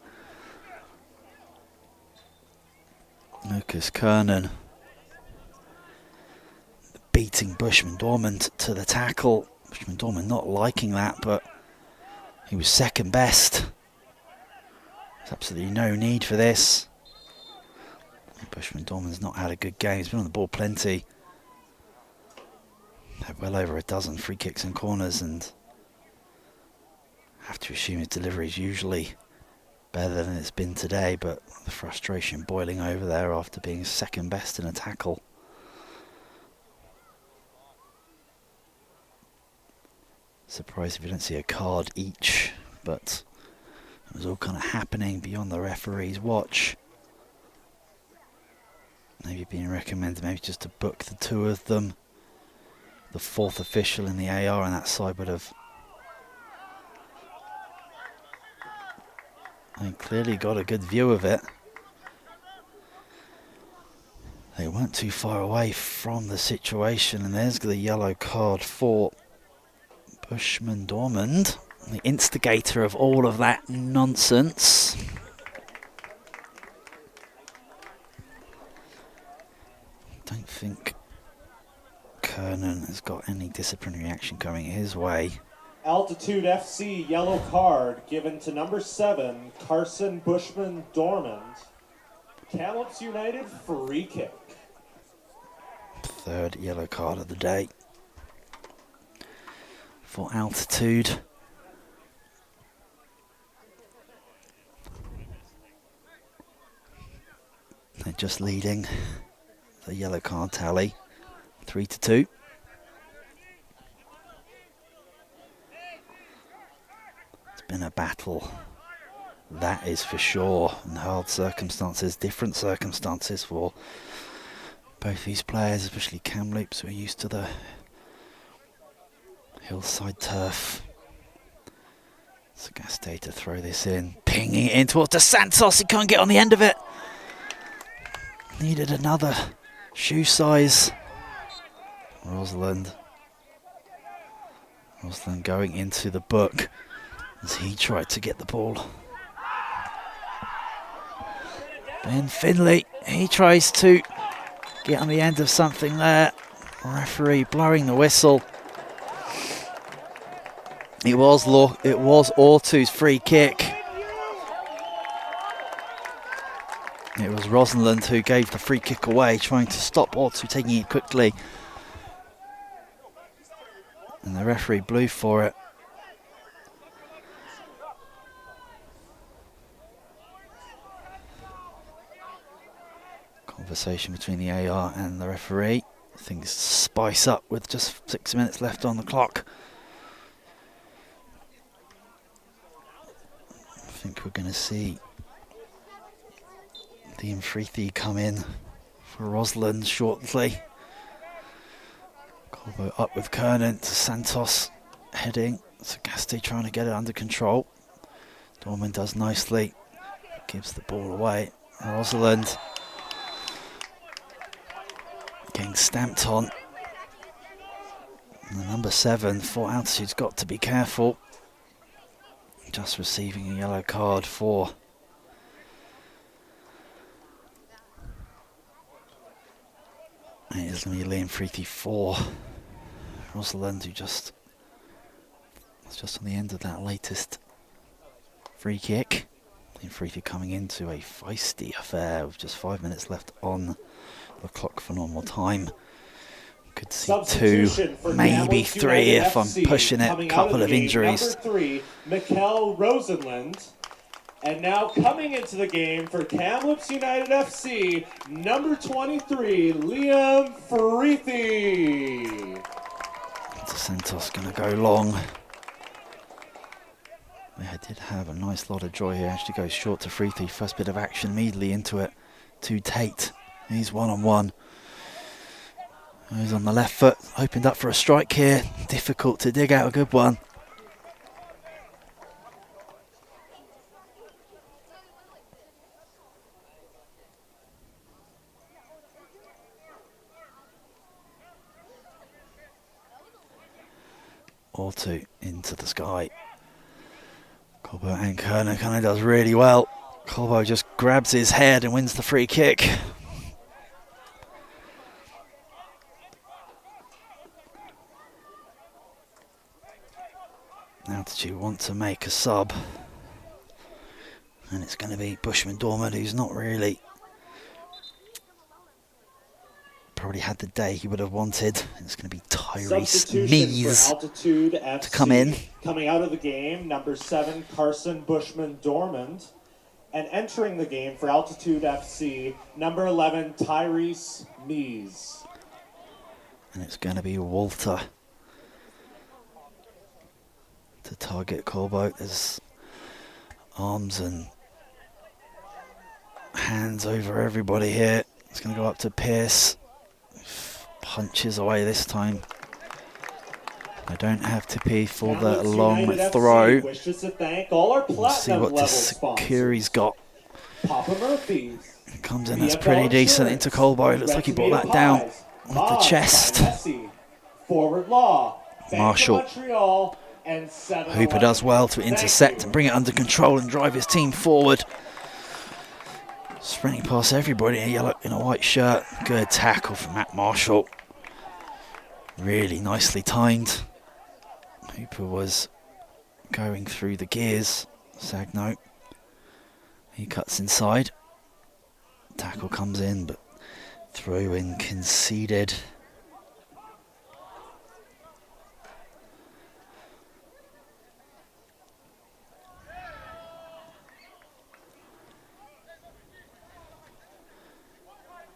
Lucas Kernan beating Bushman Dormand to the tackle. Bushman Dormand not liking that, but he was second best. There's absolutely no need for this. Bushman Dormand's not had a good game. He's been on the ball plenty. Had well over a dozen free kicks and corners, and have to assume his delivery is usually better than it's been today, but the frustration boiling over there after being second best in a tackle. Surprised if you don't see a card each, but it was all kind of happening beyond the referee's watch. Maybe being recommended maybe just to book the two of them. The fourth official in the AR on that side would have clearly got a good view of it. They weren't too far away from the situation, and there's the yellow card for Bushman Dormand, the instigator of all of that nonsense. Don't think Kernan has got any disciplinary action coming his way. Altitude FC yellow card given to number 7, Carson Bushman Dormand. Kamloops United free kick. Third yellow card of the day for Altitude. They're just leading the yellow card tally 3-2. Been a battle, that is for sure, and hard circumstances, different circumstances for both these players, especially Kamloops, who are used to the hillside turf. Sagaste to throw this in, pinging it in towards De Santos. He can't get on the end of it. Needed another shoe size. Rosalind going into the book as he tried to get the ball. Ben Finley, he tries to get on the end of something there. Referee blowing the whistle. It was Ortu's free kick. It was Rosalind who gave the free kick away, trying to stop Ortu taking it quickly. And the referee blew for it. Conversation between the AR and the referee. Things spice up with just 6 minutes left on the clock. I think we're going to see Liam Freethy come in for Rosalind shortly. Colbo up with Kernan to Santos heading. Sagaste trying to get it under control. Dorman does nicely. Gives the ball away. Rosalind getting stamped on. And the number 7 for Altitude's got to be careful. just receiving a yellow card for it is going to be Liam Freethy for Rosalind, who was just on the end of that latest free kick. Liam Freethy coming into a feisty affair with just 5 minutes left on the clock for normal time. Could see 2, maybe 3 if I'm pushing it. A couple of injuries. Number 3, Mikkel Rosenlund. And now coming into the game for Kamloops United FC, number 23, Liam Freethy. Santos going to go long. They did have a nice lot of joy here. Actually goes short to Freethy. First bit of action immediately into it to Tate. He's one-on-one. He's on the left foot, opened up for a strike here. Difficult to dig out a good one. Or 2 into the sky. Colbo and Kerner kind of does really well. Colbo just grabs his head and wins the free kick. Altitude want to make a sub, and it's going to be Bushman Dorman, who's not really probably had the day he would have wanted. It's going to be Tyrese Mees to come in. Coming out of the game, number 7, Carson Bushman Dormand. And entering the game for Altitude FC, number 11, Tyrese Mees. And it's going to be Walter to target Colbo. There's arms and hands over everybody here. It's going to go up to Pierce. Punches away this time. I don't have to pee for the long throw. Let's see what Sakuri's got. Papa Murphy Comes in, that's pretty decent into Colbo. Looks like he brought that down with the chest. Forward Law. Marshall. Hooper does well to intercept and bring it under control and drive his team forward. Sprinting past everybody in a white shirt. Good tackle from Matt Marshall. Really nicely timed. Hooper was going through the gears. Sagno. He cuts inside. Tackle comes in, but throw in conceded.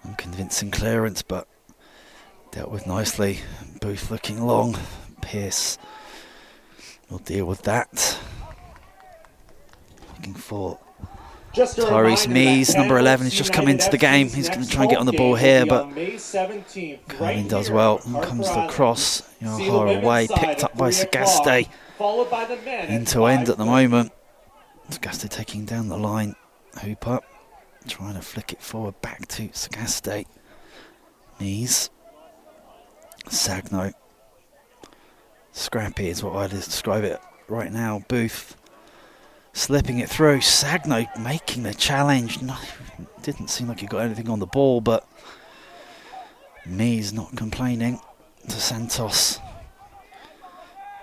Unconvincing clearance, but dealt with nicely. Booth looking long. Pierce will deal with that. Looking for Tyrese Mees, number 11, has just come into the game. He's going to try and get on the ball here, but Carlin does well. And comes the cross. Yohara away, picked up by Sagaste. Into end at the moment. Sagaste taking down the line. Hooper trying to flick it forward back to Sagaste. Mees. Sagno. Scrappy is what I'd describe it right now. Booth slipping it through. Sagno making the challenge. No, didn't seem like he got anything on the ball, but Mees not complaining to Santos.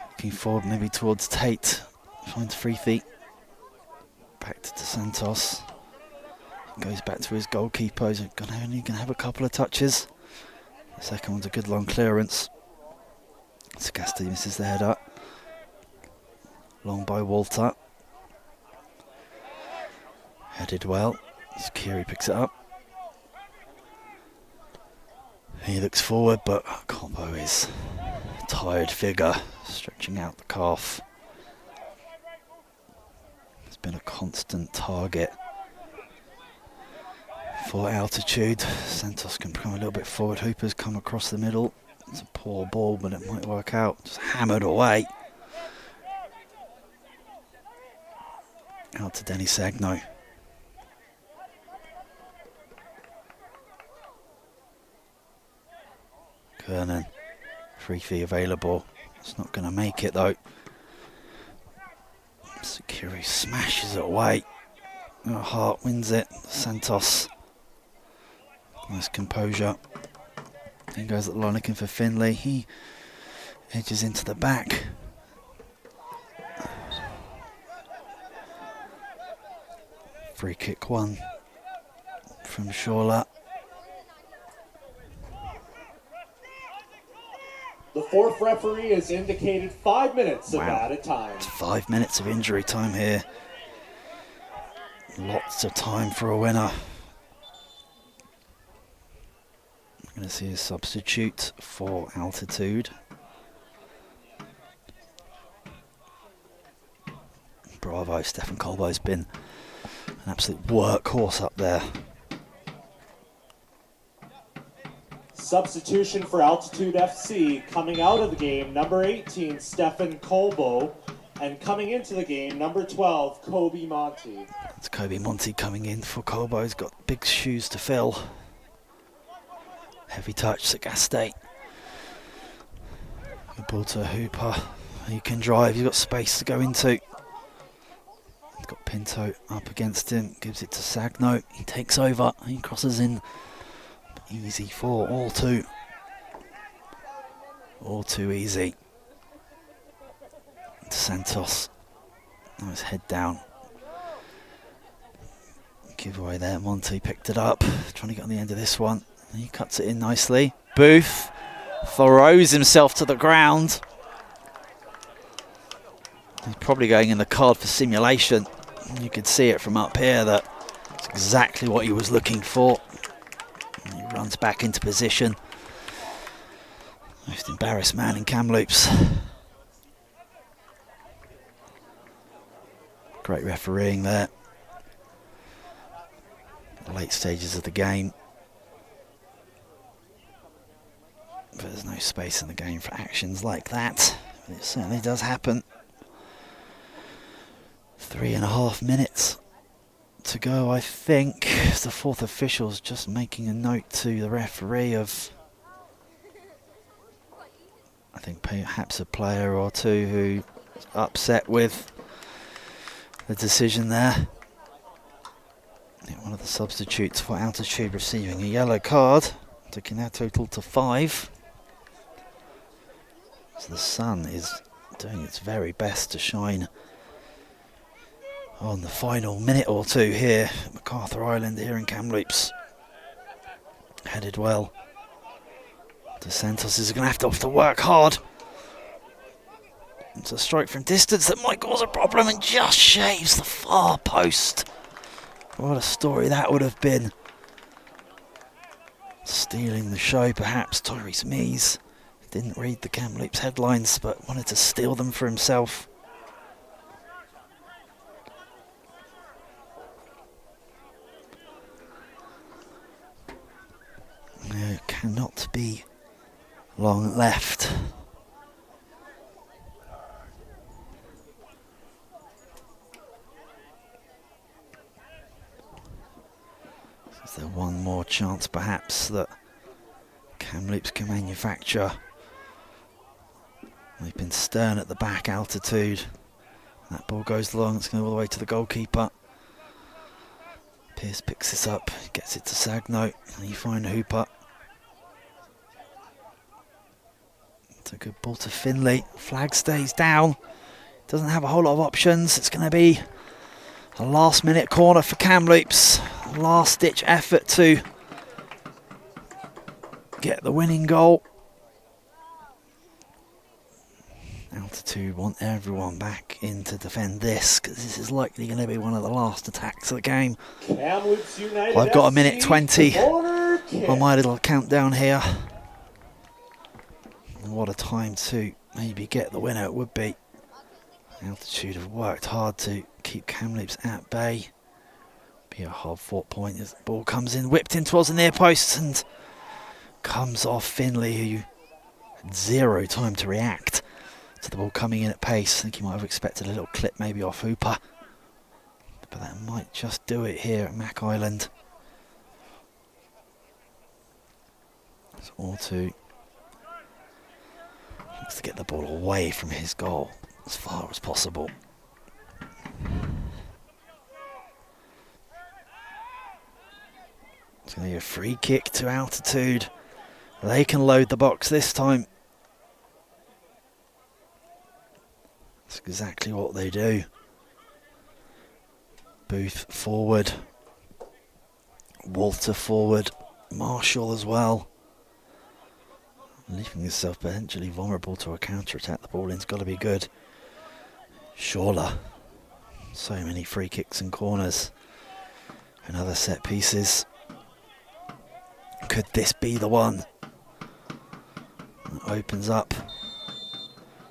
Looking forward maybe towards Tate. Finds Freethy. Back to Santos. Goes back to his goalkeeper. He's only going to have a couple of touches. The second one's a good long clearance. Sagaste misses the head up. Long by Walter. Headed well. Sakuri picks it up. He looks forward, but Colbo is a tired figure, stretching out the calf. It's been a constant target for Altitude. Santos can come a little bit forward. Hooper's come across the middle. It's a poor ball, but it might work out. Just hammered away. Out to Denny Sagno. Kernan. Freethy available. It's not going to make it though. Secure Kiri smashes it away. Hart wins it. Santos. Nice composure. He goes at the line looking for Finlay. He edges into the back. Free kick one from Shawla. The fourth referee has indicated 5 minutes of added time. It's 5 minutes of injury time here. Lots of time for a winner. We're going to see a substitute for Altitude. Bravo, Stefan Colbo's been an absolute workhorse up there. Substitution for Altitude FC, coming out of the game, number 18, Stefan Colbo, and coming into the game, number 12, Kobe Monty. It's Kobe Monty coming in for Colbo. He's got big shoes to fill. Heavy touch, Sagaste. The ball to Hooper. He can drive, he's got space to go into. He's got Pinto up against him, gives it to Sagno. He takes over, he crosses in. Easy for all two. All too easy. Santos. Nice head down. Give away there. Monty picked it up. Trying to get on the end of this one. He cuts it in nicely. Booth throws himself to the ground. He's probably going in the card for simulation. You could see it from up here that it's exactly what he was looking for. And he runs back into position. Most embarrassed man in Kamloops. Great refereeing there. The late stages of the game. But there's no space in the game for actions like that. But it certainly does happen. 3.5 minutes to go, I think. The fourth official's just making a note to the referee of, I think perhaps a player or two who's upset with the decision there. One of the substitutes for Altitude receiving a yellow card, taking their total to 5. So the sun is doing its very best to shine on the final minute or two here at MacArthur Island here in Kamloops. Headed well. De Santos is going to have to work hard. It's a strike from distance that might cause a problem and just shaves the far post. What a story that would have been. Stealing the show perhaps, Tyrese Mees. Didn't read the Kamloops headlines but wanted to steal them for himself. There cannot be long left. Is there one more chance perhaps that Kamloops can manufacture? They've been stern at the back, Altitude. That ball goes long, it's going all the way to the goalkeeper. Pearce picks this up, gets it to Sagno, and you find Hooper. It's a good ball to Finlay. Flag stays down. Doesn't have a whole lot of options. It's going to be a last minute corner for Kamloops. Last ditch effort to get the winning goal. Altitude want everyone back in to defend this, because this is likely going to be one of the last attacks of the game. I've got a minute 20 on my little countdown here. And what a time to maybe get the winner it would be. Altitude have worked hard to keep Kamloops at bay. Be a hard-fought point as the ball comes in, whipped in towards the near post and comes off Finlay, who had zero time to react to the ball coming in at pace. I think he might have expected a little clip maybe off Hooper, but that might just do it here at Mac Island. It's all two. Looks to get the ball away from his goal as far as possible. It's going to be a free kick to Altitude. They can load the box this time. That's exactly what they do. Booth forward. Walter forward. Marshall as well. Leaving yourself potentially vulnerable to a counter-attack. The ball in's got to be good. Shawler. So many free kicks and corners. And other set pieces. Could this be the one? It opens up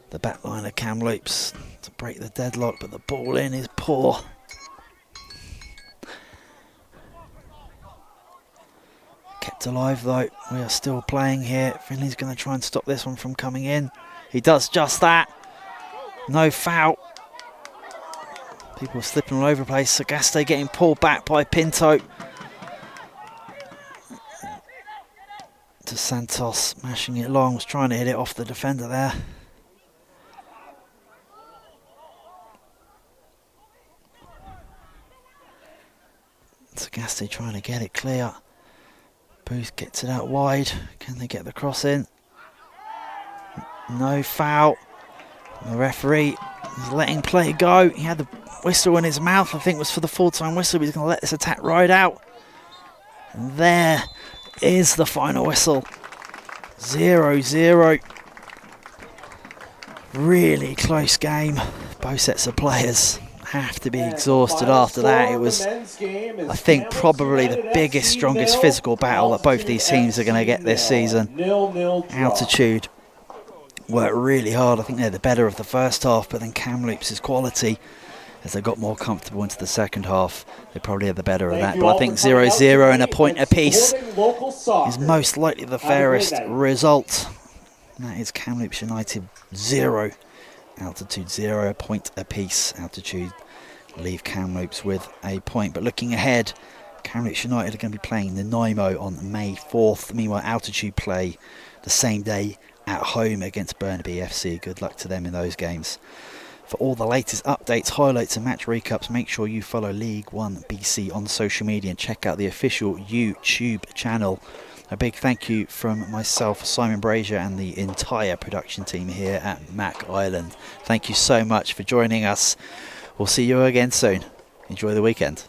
the back line of Kamloops to break the deadlock, but the ball in is poor. Kept alive though. We are still playing here. Finley's going to try and stop this one from coming in. He does just that. No foul. People slipping all over the place. Sagaste getting pulled back by Pinto. To Santos, mashing it long, was trying to hit it off the defender there. Sagaste trying to get it clear. Booth gets it out wide. Can they get the cross in? No foul. The referee is letting play go. He had the whistle in his mouth, I think was for the full-time whistle, but he's going to let this attack ride out. And there is the final whistle. 0-0. Really close game. Both sets of players have to be exhausted after that. It was, I think, probably the biggest, strongest physical battle that both these teams are going to get this season. Altitude worked really hard. I think they're the better of the first half, but then Kamloops' quality, as they got more comfortable into the second half, they probably had the better of that. But I think 0-0 and a point apiece is most likely the fairest result. And that is Kamloops United 0, Altitude 0, a point apiece. Altitude leave Kamloops with a point. But looking ahead, Kamloops United are going to be playing Nanaimo on May 4th. Meanwhile, Altitude play the same day at home against Burnaby FC. Good luck to them in those games. For all the latest updates, highlights and match recaps, make sure you follow L1BC on social media and check out the official YouTube channel. A big thank you from myself, Simon Brazier, and the entire production team here at Mac Island. Thank you so much for joining us. We'll see you again soon. Enjoy the weekend.